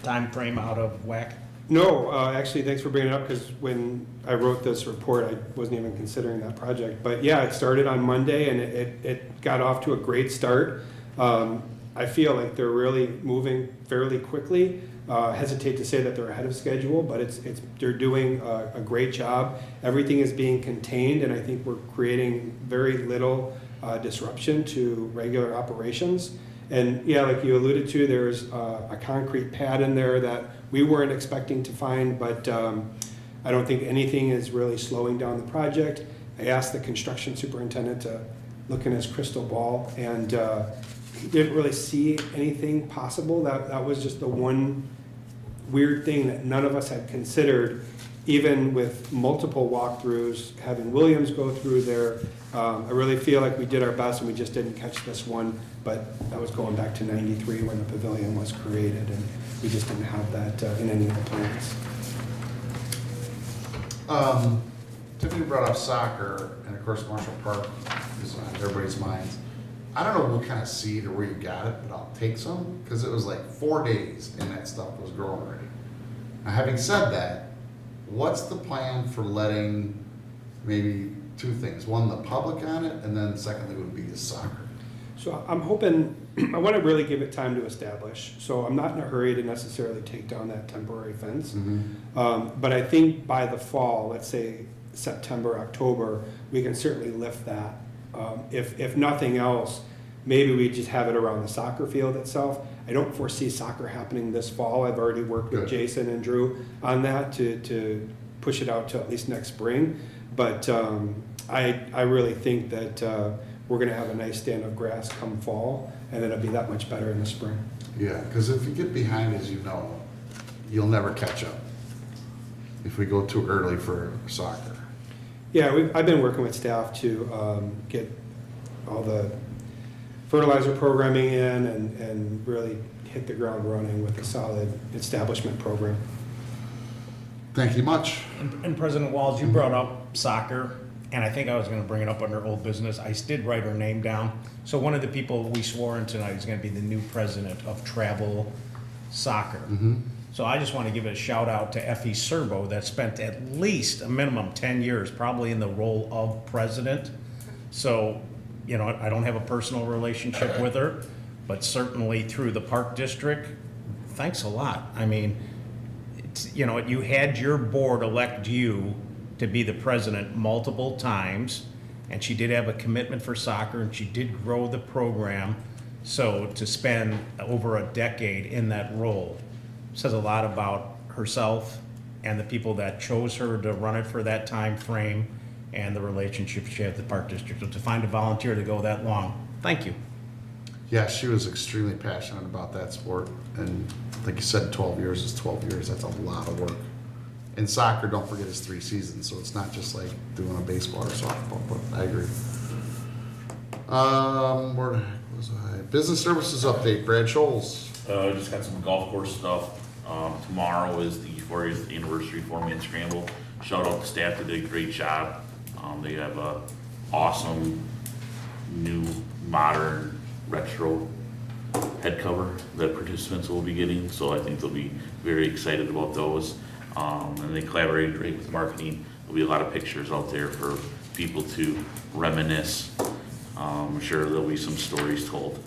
time frame out of whack? No, actually, thanks for bringing it up, because when I wrote this report, I wasn't even considering that project. But yeah, it started on Monday, and it got off to a great start. I feel like they're really moving fairly quickly. Hesitate to say that they're ahead of schedule, but they're doing a great job. Everything is being contained, and I think we're creating very little disruption to regular operations. And yeah, like you alluded to, there's a concrete pad in there that we weren't expecting to find, but I don't think anything is really slowing down the project. I asked the construction superintendent to look in his crystal ball, and he didn't really see anything possible. That was just the one weird thing that none of us had considered, even with multiple walkthroughs, having Williams go through there. I really feel like we did our best and we just didn't catch this one, but that was going back to '93 when the pavilion was created, and we just didn't have that in any of the plans. Tiffany brought up soccer, and of course Marshall Park is on everybody's minds. I don't know what kind of seed or where you got it, but I'll take some, because it was like 4 days and that stuff was growing already. Now, having said that, what's the plan for letting maybe 2 things? One, the public on it, and then secondly would be the soccer. So I'm hoping, I want to really give it time to establish. So I'm not in a hurry to necessarily take down that temporary fence. But I think by the fall, let's say September, October, we can certainly lift that. If nothing else, maybe we just have it around the soccer field itself. I don't foresee soccer happening this fall. I've already worked with Jason and Drew on that to push it out to at least next spring. But I really think that we're going to have a nice stand of grass come fall, and then it'll be that much better in the spring. Yeah, because if you get behind, as you know, you'll never catch up if we go too early for soccer. Yeah, I've been working with staff to get all the fertilizer programming in and really hit the ground running with a solid establishment program. Thank you much. And President Walls, you brought up soccer, and I think I was going to bring it up under old business. I did write her name down. So one of the people we swore in tonight is going to be the new president of travel soccer. So I just want to give a shout out to Effie Serbo that spent at least a minimum 10 years probably in the role of president. So, you know, I don't have a personal relationship with her, but certainly through the Park District, thanks a lot. I mean, it's, you know, you had your board elect you to be the president multiple times, and she did have a commitment for soccer, and she did grow the program. So to spend over a decade in that role says a lot about herself and the people that chose her to run it for that time frame and the relationship she had with the Park District. So to find a volunteer to go that long, thank you. Yeah, she was extremely passionate about that sport, and like you said, 12 years is 12 years. That's a lot of work. In soccer, don't forget it's 3 seasons, so it's not just like doing a baseball or softball, but I agree. Where the heck was I? Business services update, Brad Scholes. Just got some golf course stuff. Tomorrow is the 40th anniversary 4-man scramble. Shout out to staff, they did a great job. They have a awesome, new, modern, retro head cover that participants will be getting, so I think they'll be very excited about those. And they collaborated great with marketing. There'll be a lot of pictures out there for people to reminisce. I'm sure there'll be some stories told.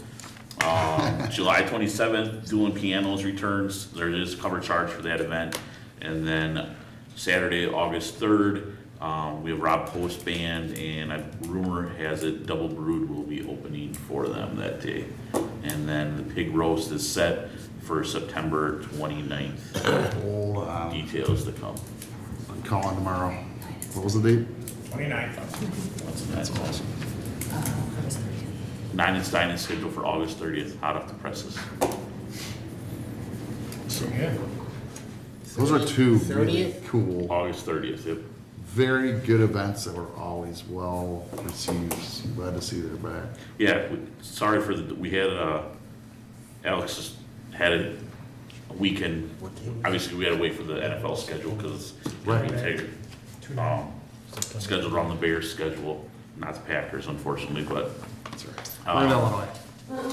July 27th, Doing Pianos returns. There is cover charge for that event. And then Saturday, August 3rd, we have Rob Post Band, and rumor has it Double Brood will be opening for them that day. And then the pig roast is set for September 29th. Hold on. Details to come. I'm calling tomorrow. What was the date? 29th. That's awesome. Nine and Stein is scheduled for August 30th, hot off the presses. So, Yeah. those are two 30th? really cool, August 30th, yep. very good events that were always well received. I'm glad to see they're back. Yeah, sorry for we had, Alex just had a weekend. Obviously, we had to wait for the NFL schedule because it's scheduled around the Bears schedule, not the Packers, unfortunately, but That's right. We're in Illinois.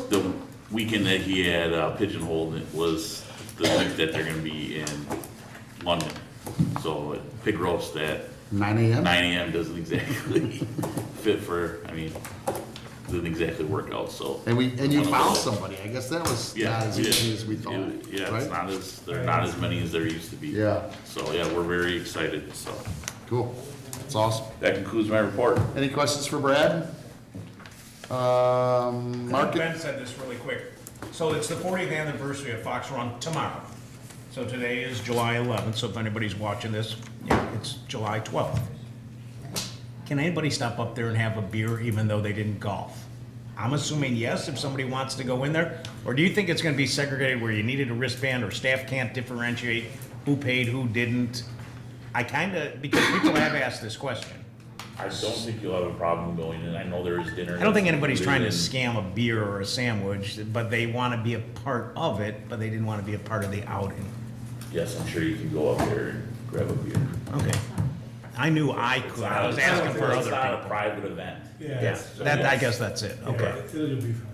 the weekend that he had pigeonholed it was the week that they're gonna be in London. So pig roast at 9 a.m.? 9 a.m. doesn't exactly fit for, I mean, doesn't exactly work out, so. And you One of found those. somebody. I guess that was Yeah, not as we did. easy as we thought. Yeah, right? it's not there are not as many as there used to be. Yeah. So, yeah, we're very excited, so. Cool. That's awesome. That concludes my report. Any questions for Brad? Market. Ben said this really quick. So it's the 40th anniversary of Fox Run tomorrow. So today is July 11th, so if anybody's watching this, yeah, it's July 12th. Can anybody stop up there and have a beer even though they didn't golf? I'm assuming yes, if somebody wants to go in there. Or do you think it's gonna be segregated where you needed a wristband or staff can't differentiate who paid, who didn't? Because people have asked this question. I don't think you'll have a problem going in. I know there is dinner. I don't think anybody's trying to included scam a beer or a sandwich, but they want to be a part of it, but they didn't want to be a part of the outing. Yes, I'm sure you can go up there and grab a beer. Okay. I knew I could. I was asking for It's other not a people. private event. Yeah, So, I yes. guess that's it. Okay. It'll be fine.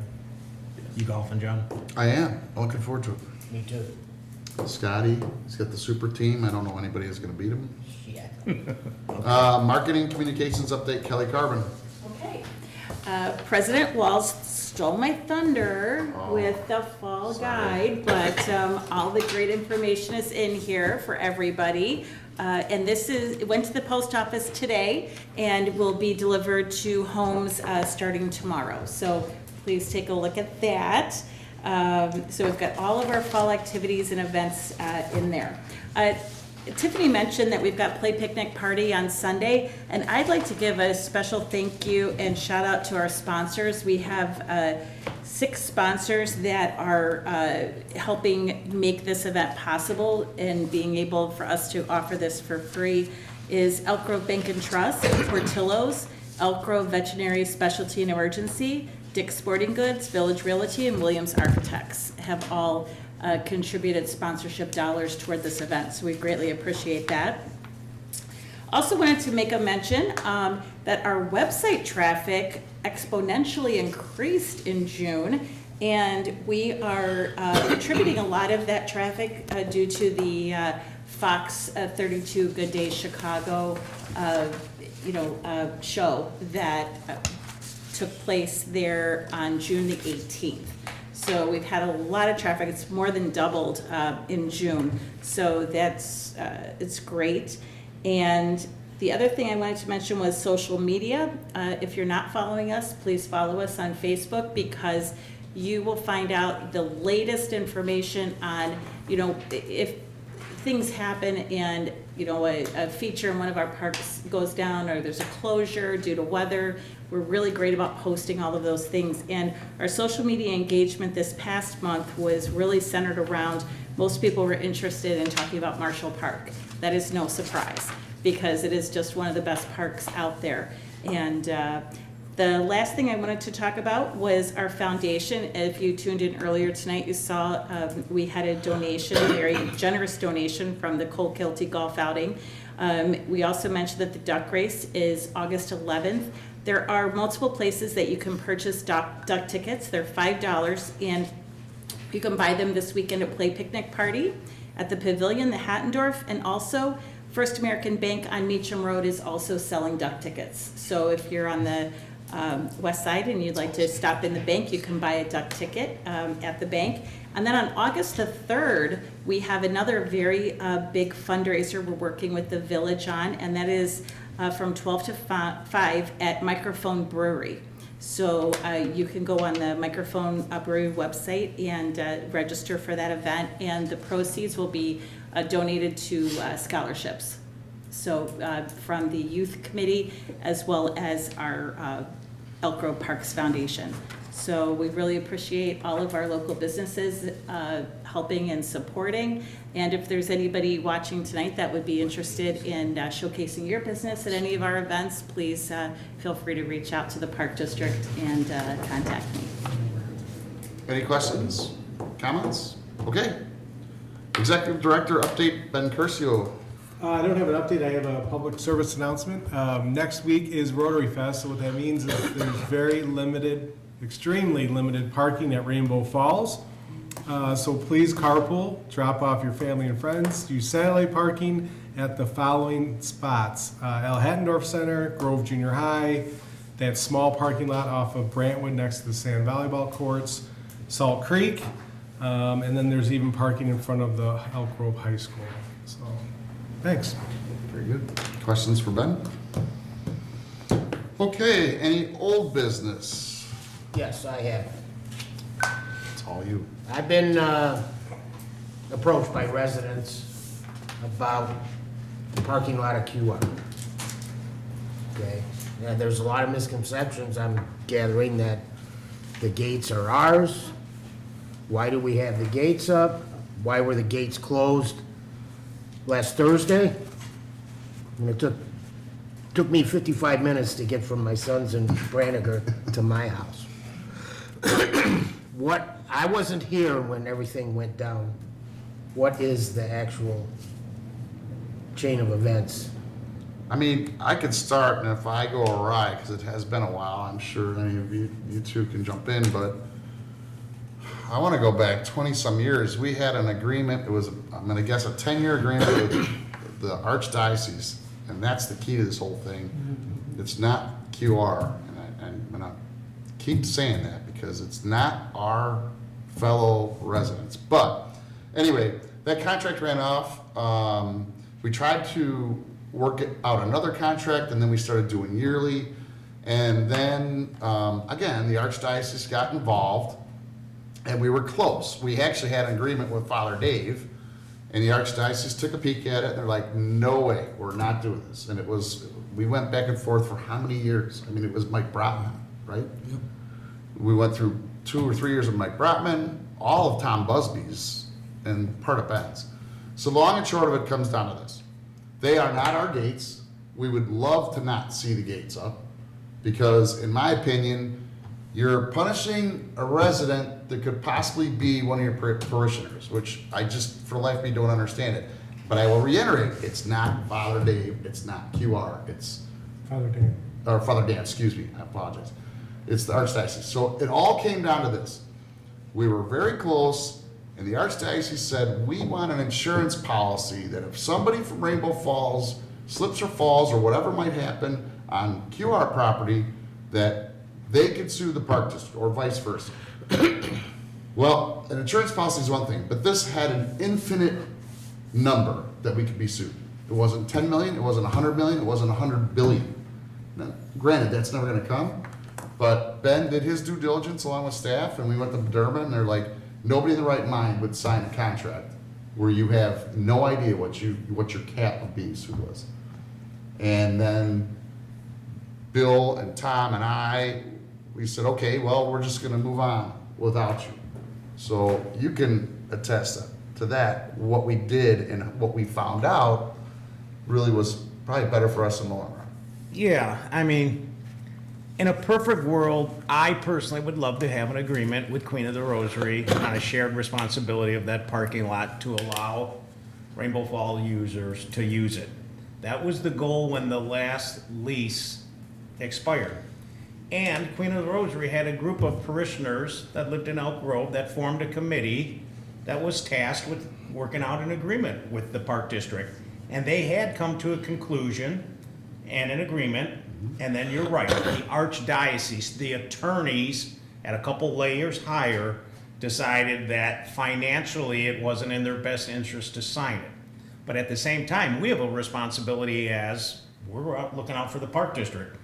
You golfing, John? I am. Looking forward to it. Me too. Scotty, he's got the super team. I don't know anybody who's going to beat him. Yeah. Marketing communications update, Kelly Carbon. Okay. President Walz stole my thunder with the fall guide, but all the great information is in here for everybody. And it went to the post office today and will be delivered to homes starting tomorrow. So please take a look at that. So we've got all of our fall activities and events in there. Tiffany mentioned that we've got Play Picnic Party on Sunday, and I'd like to give a special thank you and shout out to our sponsors. We have 6 sponsors that are helping make this event possible, and being able for us to offer this for free is Elk Grove Bank and Trust, Portillo's, Elk Grove Veterinary Specialty and Emergency, Dick's Sporting Goods, Village Realty, and Williams Architects have all contributed sponsorship dollars toward this event, so we greatly appreciate that. Also wanted to make a mention that our website traffic exponentially increased in June, and we are attributing a lot of that traffic due to the Fox 32 Good Day Chicago show that took place there on June the 18th. So we've had a lot of traffic. It's more than doubled in June. So that's, it's great. And the other thing I wanted to mention was social media. If you're not following us, please follow us on Facebook, because you will find out the latest information on, you know, if things happen and, you know, a feature in one of our parks goes down, or there's a closure due to weather. We're really great about posting all of those things. And our social media engagement this past month was really centered around, most people were interested in talking about Marshall Park. That is no surprise, because it is just one of the best parks out there. And the last thing I wanted to talk about was our foundation. If you tuned in earlier tonight, you saw we had a donation, a very generous donation from the Cole Kilty Golf Outing. We also mentioned that the duck race is August 11th. There are multiple places that you can purchase duck tickets. They're $5, and you can buy them this weekend at Play Picnic Party, at the Pavilion, the Hattendorf, and also First American Bank on Meacham Road is also selling duck tickets. So if you're on the west side and you'd like to stop in the bank, you can buy a duck ticket at the bank. And then on August the 3rd, we have another very big fundraiser we're working with the village on, and that is from 12 to 5 at Microphone Brewery. So you can go on the Microphone Brewery website and register for that event, and the proceeds will be donated to scholarships. So from the youth committee as well as our Elk Grove Parks Foundation. So we really appreciate all of our local businesses helping and supporting. And if there's anybody watching tonight that would be interested in showcasing your business at any of our events, please feel free to reach out to the Park District and contact me. Any questions, comments? Okay. Executive Director update, Ben Curcio. I don't have an update, I have a public service announcement. Next week is Rotary Fest, so what that means is there's very limited, extremely limited parking at Rainbow Falls. So please carpool, drop off your family and friends, use satellite parking at the following spots. L. Hattendorf Center, Grove Junior High, that small parking lot off of Brantwood next to the sand volleyball courts, Salt Creek, and then there's even parking in front of the Elk Grove High School. So, thanks. Very good. Questions for Ben? Okay, any old business? Yes, I have. It's all you. I've been approached by residents about the parking lot of QR. Okay, yeah, there's a lot of misconceptions. I'm gathering that the gates are ours. Why do we have the gates up? Why were the gates closed last Thursday? And it took me 55 minutes to get from my sons in Branniger to my house. What, I wasn't here when everything went down. What is the actual chain of events? I mean, I could start, and if I go awry, because it has been a while, I'm sure any of you two can jump in, but I want to go back 20-some years. We had an agreement, it was, I'm going to guess, a 10-year agreement with the Archdiocese, and that's the key to this whole thing. It's not QR, and I'm going to keep saying that because it's not our fellow residents. But anyway, that contract ran off. We tried to work out another contract, and then we started doing yearly. And then, again, the Archdiocese got involved, and we were close. We actually had an agreement with Father Dave, and the Archdiocese took a peek at it, and they're like, no way, we're not doing this. And it was, we went back and forth for how many years? I mean, it was Mike Brotman, right? Yep. We went through 2 or 3 years of Mike Brotman, all of Tom Busby's, and part of Ben's. So long and short of it comes down to this. They are not our gates. We would love to not see the gates up, because in my opinion, you're punishing a resident that could possibly be one of your parishioners, which I just, for life of me, don't understand it. But I will reiterate, it's not Father Dave, it's not QR, it's Father Dan. Or Father Dan, excuse me, I apologize. It's the Archdiocese. So it all came down to this. We were very close, and the Archdiocese said, we want an insurance policy that if somebody from Rainbow Falls slips or falls or whatever might happen on QR property, that they could sue the park district or vice versa. Well, an insurance policy is one thing, but this had an infinite number that we could be sued. It wasn't 10 million, it wasn't 100 million, it wasn't 100 billion. Now, granted, that's never gonna come, but Ben did his due diligence along with staff, and we went to Durban, and they're like, nobody in the right mind would sign a contract where you have no idea what your cap of being sued was. And then Bill and Tom and I, we said, okay, well, we're just gonna move on without you. So you can attest to that. What we did and what we found out really was probably better for us in the long run. Yeah, I mean, in a perfect world, I personally would love to have an agreement with Queen of the Rosary on a shared responsibility of that parking lot to allow Rainbow Fall users to use it. That was the goal when the last lease expired. And Queen of the Rosary had a group of parishioners that lived in Elk Grove that formed a committee that was tasked with working out an agreement with the park district. And they had come to a conclusion and an agreement, and then you're right, the archdiocese, the attorneys at a couple layers higher decided that financially it wasn't in their best interest to sign it. But at the same time, we have a responsibility as we're out looking out for the park district.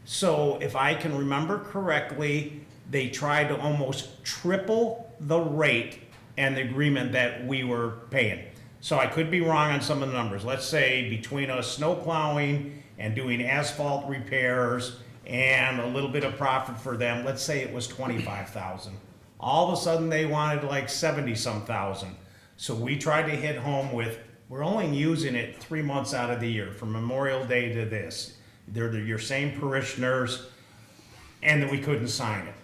So if I can remember correctly, they tried to almost triple the rate and the agreement that we were paying. So I could be wrong on some of the numbers. Let's say between us snow plowing and doing asphalt repairs and a little bit of profit for them, let's say it was 25,000. All of a sudden they wanted like 70-some thousand. So we tried to hit home with, we're only using it 3 months out of the year, from Memorial Day to this. They're your same parishioners, and then we couldn't sign it.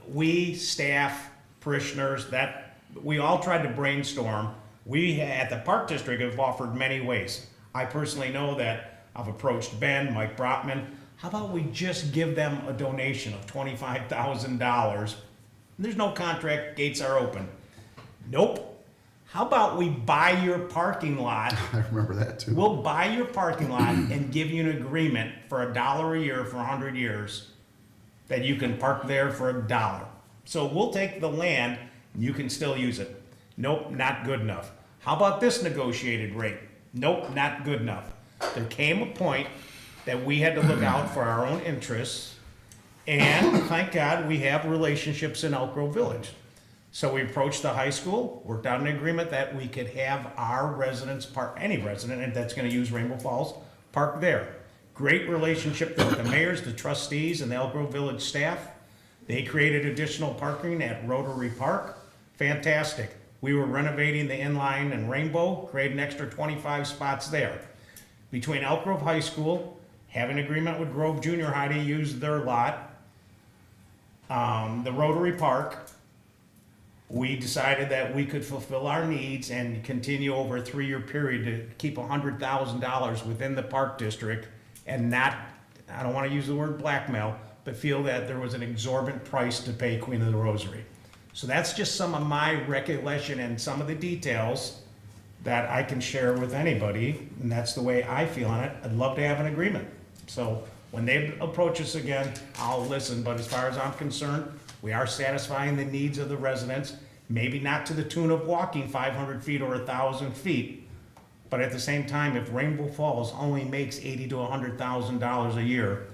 We, staff, parishioners, that we all tried to brainstorm. We at the Park District have offered many ways. I personally know that I've approached Ben, Mike Brotman. How about we just give them a donation of $25,000? There's no contract, gates are open. Nope. How about we buy your parking lot? I remember that too. We'll buy your parking lot and give you an agreement for $1 a year for 100 years that you can park there for $1. So we'll take the land and you can still use it. Nope, not good enough. How about this negotiated rate? Nope, not good enough. There came a point that we had to look out for our own interests, and thank God we have relationships in Elk Grove Village. So we approached the high school, worked out an agreement that we could have our residents park, any resident that's gonna use Rainbow Falls, park there. Great relationship with the mayors, the trustees, and the Elk Grove Village staff. They created additional parking at Rotary Park. Fantastic. We were renovating the inline and Rainbow, created an extra 25 spots there. Between Elk Grove High School, having an agreement with Grove Junior High to use their lot, the Rotary Park, we decided that we could fulfill our needs and continue over a 3-year period to keep $100,000 within the park district and not, I don't want to use the word blackmail, but feel that there was an exorbitant price to pay Queen of the Rosary. So that's just some of my recollection and some of the details that I can share with anybody, and that's the way I feel on it. I'd love to have an agreement. So when they approach us again, I'll listen, but as far as I'm concerned, we are satisfying the needs of the residents, maybe not to the tune of walking 500 feet or 1,000 feet, but at the same time, if Rainbow Falls only makes $80,000 to $100,000 a year,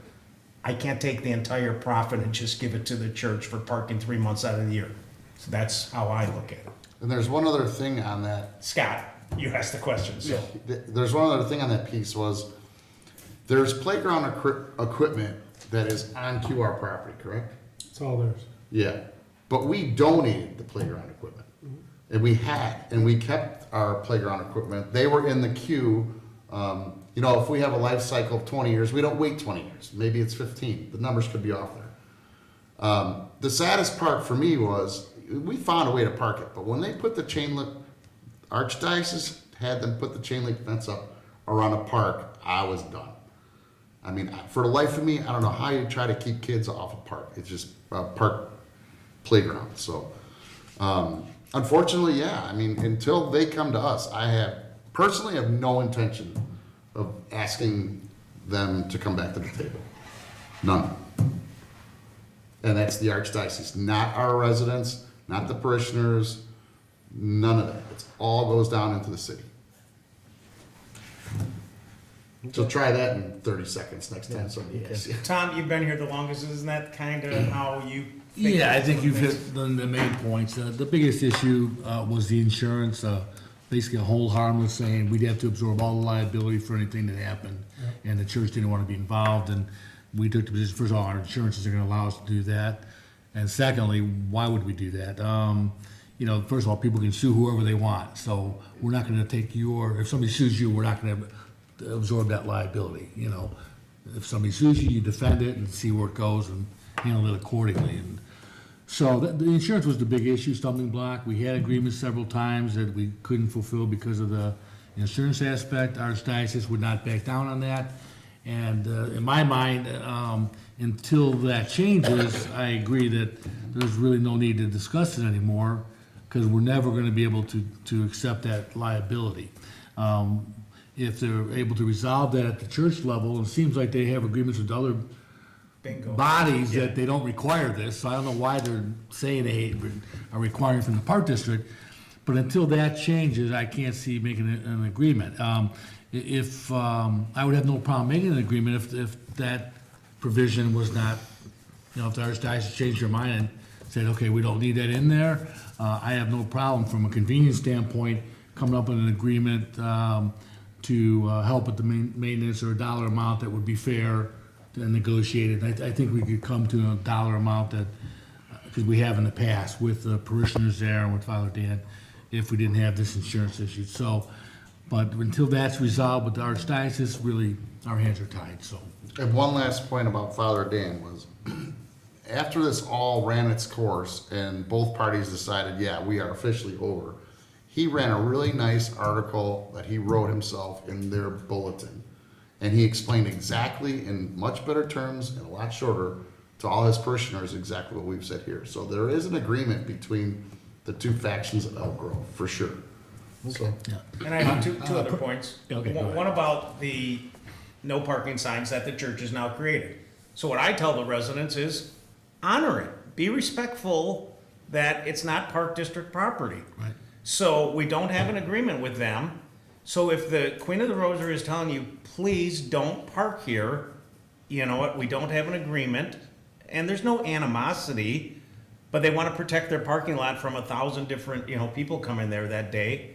I can't take the entire profit and just give it to the church for parking 3 months out of the year. So that's how I look at it. And there's one other thing on that. Scott, you asked the question, so. There's one other thing on that piece was, there's playground equipment that is on QR property, correct? It's all theirs. Yeah, but we donated the playground equipment. And we kept our playground equipment. They were in the queue. If we have a life cycle of 20 years, we don't wait 20 years. Maybe it's 15. The numbers could be off there. The saddest part for me was, we found a way to park it, but when they put the chain link, Archdiocese had them put the chain link fence up around a park, I was done. I mean, for the life of me, I don't know how you try to keep kids off a park. It's just a park playground. So, unfortunately, yeah. I mean, until they come to us, I personally have no intention of asking them to come back to the table. None. And that's the archdiocese, not our residents, not the parishioners, none of that. It all goes down into the city. So try that in 30 seconds next time somebody asks you. Tom, you've been here the longest, isn't that kind of how you? think Yeah, I think you've things- hit the main points. The biggest issue was the insurance, basically a hold harmless, saying we'd have to absorb all the liability for anything that happened. And the church didn't want to be involved, and we took the position, first of all, our insurances are gonna allow us to do that. And secondly, why would we do that? You know, first of all, people can sue whoever they want, so we're not gonna take if somebody sues you, we're not gonna absorb that liability, you know. If somebody sues you, you defend it and see where it goes and handle it accordingly. And so the insurance was the big issue, stumbling block. We had agreements several times that we couldn't fulfill because of the insurance aspect. Our archdiocese would not back down on that. And in my mind, until that changes, I agree that there's really no need to discuss it anymore, because we're never gonna be able to accept that liability. If they're able to resolve that at the church level, it seems like they have agreements with other Bingo. bodies that they don't require this, so I don't know why they're saying they are requiring from the park district. But until that changes, I can't see making an agreement. I would have no problem making an agreement if that provision was not, you know, if the archdiocese changed their mind and said, okay, we don't need that in there. I have no problem from a convenience standpoint coming up with an agreement to help with the maintenance or a dollar amount that would be fair and negotiated. I think we could come to a dollar amount that, because we have in the past with the parishioners there and with Father Dan, if we didn't have this insurance issue. So, but until that's resolved with the archdiocese, really, our hands are tied, so. And one last point about Father Dan was, after this all ran its course and both parties decided, yeah, we are officially over, he ran a really nice article that he wrote himself in their bulletin. And he explained exactly, in much better terms and a lot shorter, to all his parishioners exactly what we've said here. So there is an agreement between the two factions of Elk Grove, for sure. Okay. And I have two other points. Okay, go ahead. One about the no parking signs that the church has now created. So what I tell the residents is, honor it. Be respectful that it's not Park District property. Right. So we don't have an agreement with them. So if the Queen of the Rosary is telling you, please don't park here, you know what, we don't have an agreement, and there's no animosity, but they want to protect their parking lot from 1,000 different, you know, people coming there that day.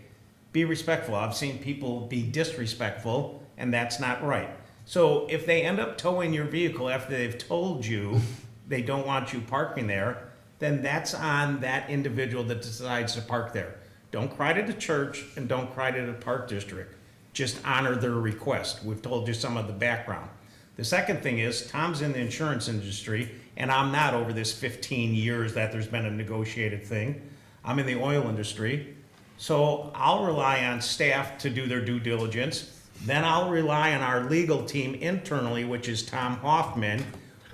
Be respectful. I've seen people be disrespectful, and that's not right. So if they end up towing your vehicle after they've told you they don't want you parking there, then that's on that individual that decides to park there. Don't cry to the church and don't cry to the park district. Just honor their request. We've told you some of the background. The second thing is, Tom's in the insurance industry, and I'm not over this 15 years that there's been a negotiated thing. I'm in the oil industry. So I'll rely on staff to do their due diligence. Then I'll rely on our legal team internally, which is Tom Hoffman,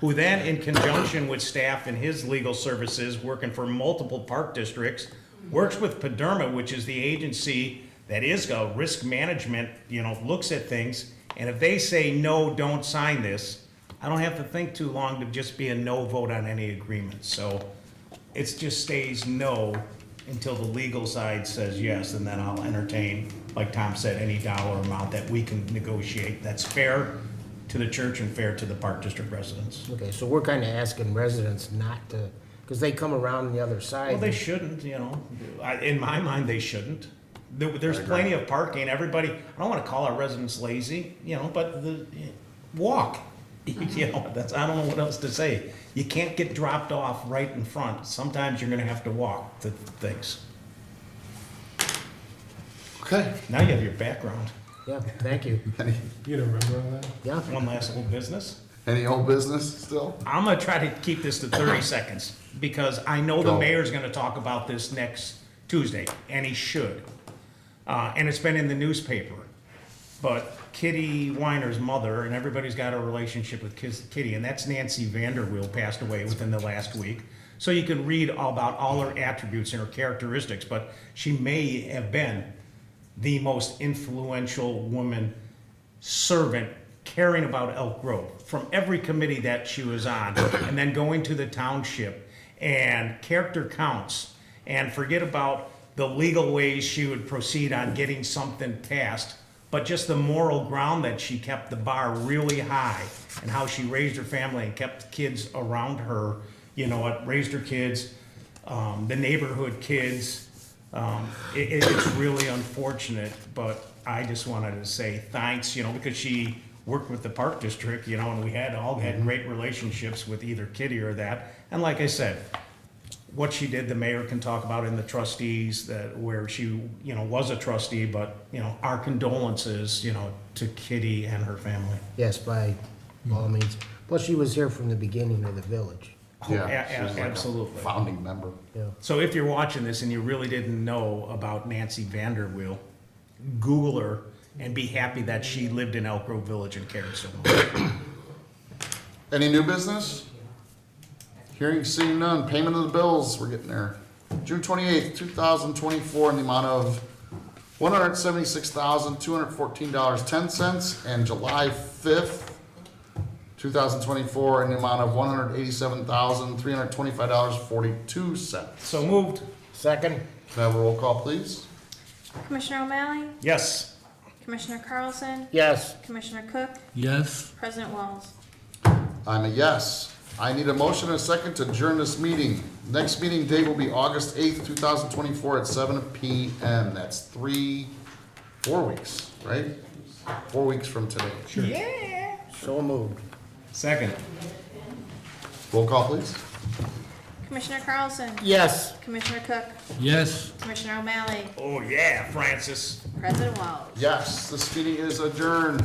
who then, in conjunction with staff and his legal services, working for multiple park districts, works with PDERMA, which is the agency that is a risk management, you know, looks at things. And if they say, no, don't sign this, I don't have to think too long to just be a no vote on any agreement. So it just stays no until the legal side says yes, and then I'll entertain, like Tom said, any dollar amount that we can negotiate that's fair to the church and fair to the Park District residents. Okay, so we're kind of asking residents not to, because they come around the other side. Well, they shouldn't, you know. In my mind, they shouldn't. There's plenty of parking. Everybody, I don't want to call our residents lazy, you know, but walk. You know, I don't know what else to say. You can't get dropped off right in front. Sometimes you're going to have to walk to things. Okay. Now you have your background. Yeah, thank you. You don't remember all that? Yeah. One last little business. Any old business still? I'm going to try to keep this to 30 seconds because I know the Go. mayor's going to talk about this next Tuesday, and he should. And it's been in the newspaper. But Kitty Weiner's mother, and everybody's got a relationship with Kitty, and that's Nancy Vanderweel, passed away within the last week. So you can read all about all her attributes and her characteristics, but she may have been the most influential woman servant caring about Elk Grove from every committee that she was on, and then going to the township, and character counts, and forget about the legal ways she would proceed on getting something passed, but just the moral ground that she kept the bar really high, and how she raised her family and kept kids around her, raised her kids, the neighborhood kids. It's really unfortunate, but I just wanted to say thanks, because she worked with the Park District, and we all had great relationships with either Kitty or that. And like I said, what she did, the mayor can talk about in the trustees, where she, was a trustee, but, our condolences, to Kitty and her family. Yes, by all means. Plus, she was here from the beginning of the village. Yeah, she was like a Absolutely. founding member. Yeah. So if you're watching this and you really didn't know about Nancy Vanderweel, Google her and be happy that she lived in Elk Grove Village and cared so much. Any new business? Hearing, seeing none. Payment of the bills, we're getting there. June 28th, 2024, in the amount of $176,214.10, and July 5th, 2024, in the amount of $187,325.42. So moved. Second? Can I have a roll call, please? Commissioner O'Malley? Yes. Commissioner Carlson? Yes. Commissioner Cook? Yes. President Walls? I'm a yes. I need a motion and a second to adjourn this meeting. Next meeting date will be August 8th, 2024 at 7 p.m. That's 4 weeks, right? 4 weeks from today. Sure. Yeah. So moved. Second. Roll call, please. Commissioner Carlson? Yes. Commissioner Cook? Yes. Commissioner O'Malley? Oh, yeah, Francis. President Walls? Yes, this meeting is adjourned.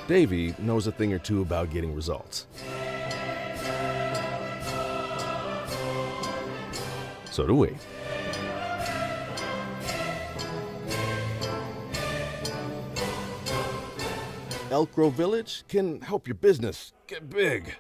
Davey knows a thing or two about getting results. So do we. Elk Grove Village can help your business get big.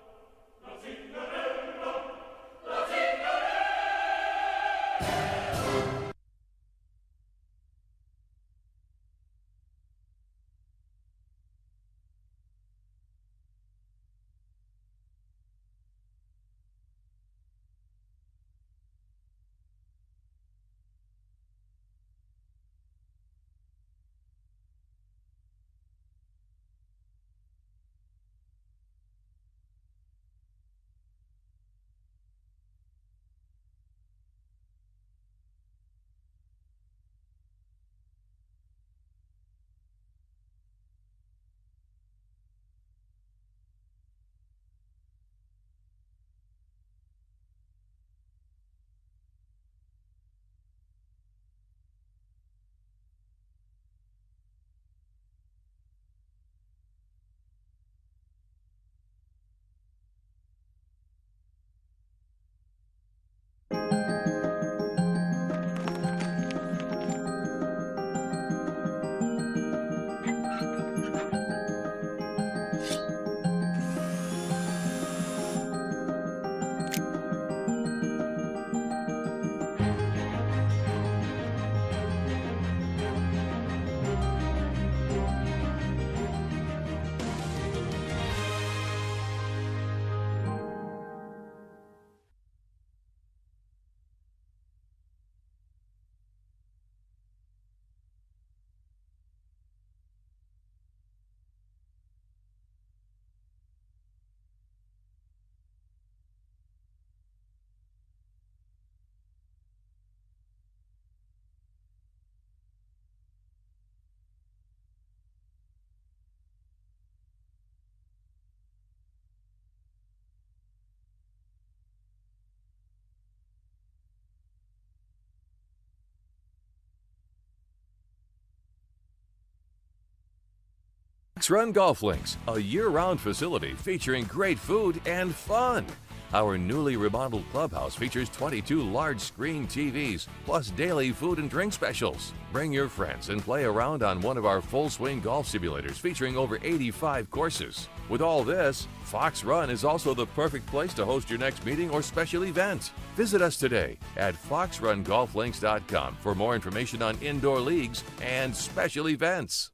Fox Run Golf Links, a year-round facility featuring great food and fun. Our newly remodeled clubhouse features 22 large-screen TVs, plus daily food and drink specials. Bring your friends and play around on one of our full-swing golf simulators featuring over 85 courses. With all this, Fox Run is also the perfect place to host your next meeting or special event. Visit us today at foxrungolflinks.com for more information on indoor leagues and special events.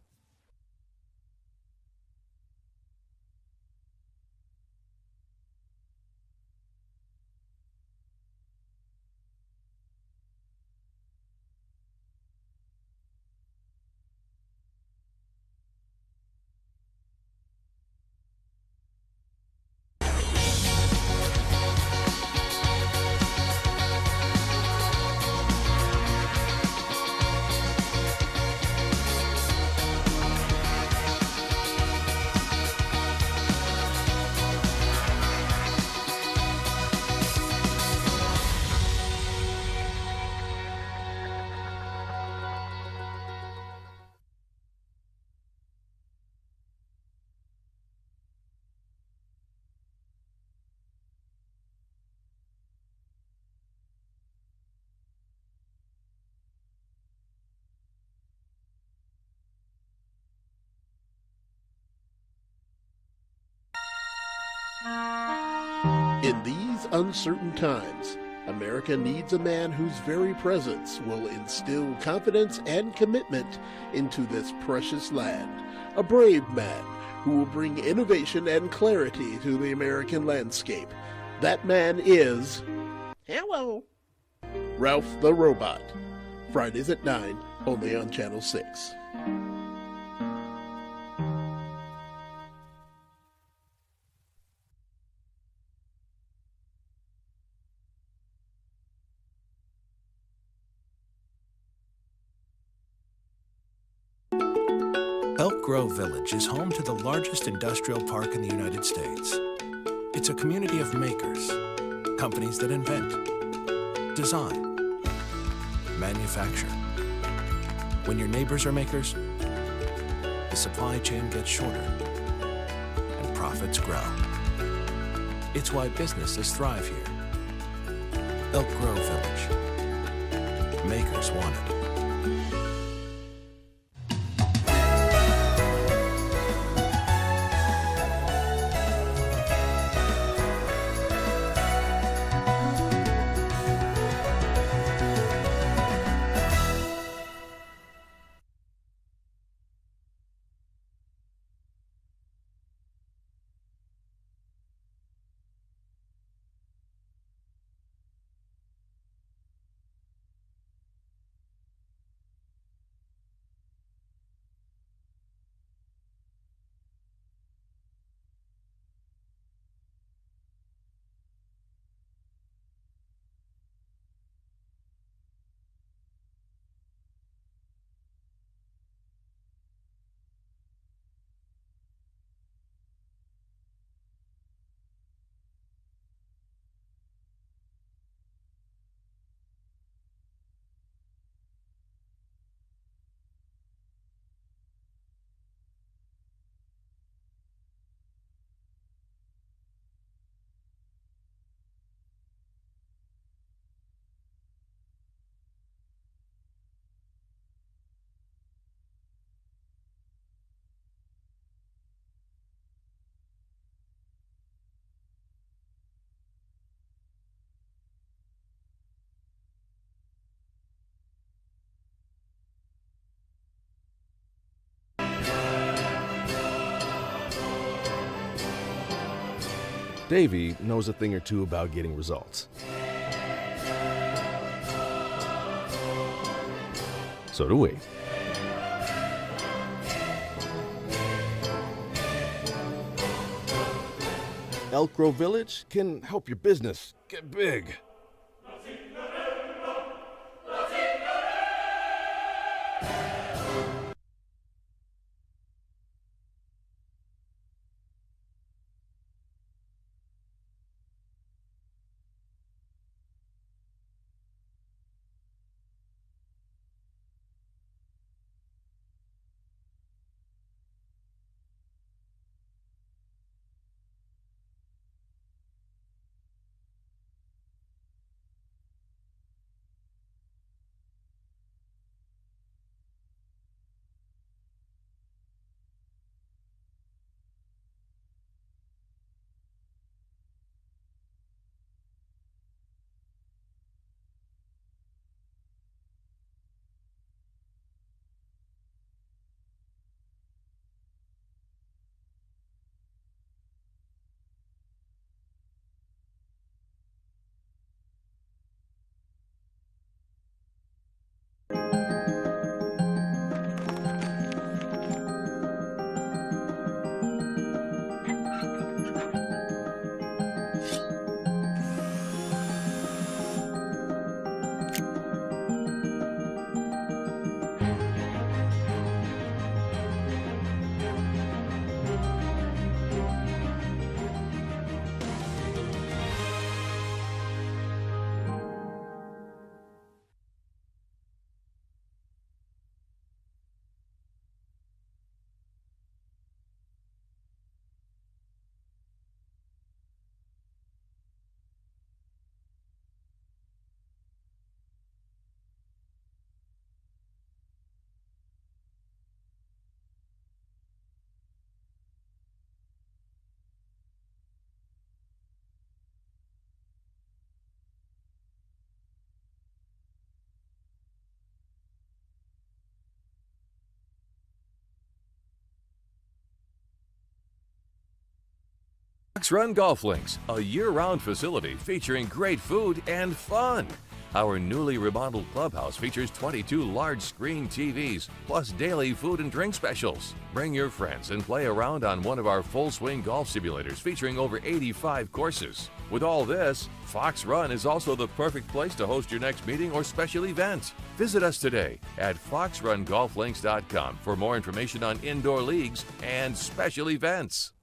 In these uncertain times, America needs a man whose very presence will instill confidence and commitment into this precious land. A brave man who will bring innovation and clarity to the American landscape. That man is... Hello! Ralph the Robot. Fridays at 9, only on Channel 6. Elk Grove Village is home to the largest industrial park in the United States. It's a community of makers, companies that invent, design, manufacture. When your neighbors are makers, the supply chain gets shorter and profits grow. It's why businesses thrive here. Elk Grove Village. Makers want it. Davey knows a thing or two about getting results. So do we. Elk Grove Village can help your business get big. Fox Run Golf Links, a year-round facility featuring great food and fun. Our newly remodeled clubhouse features 22 large screen TVs, plus daily food and drink specials. Bring your friends and play around on one of our full swing golf simulators featuring over 85 courses. With all this, Fox Run is also the perfect place to host your next meeting or special event. Visit us today at foxrungolflinks.com for more information on indoor leagues and special events.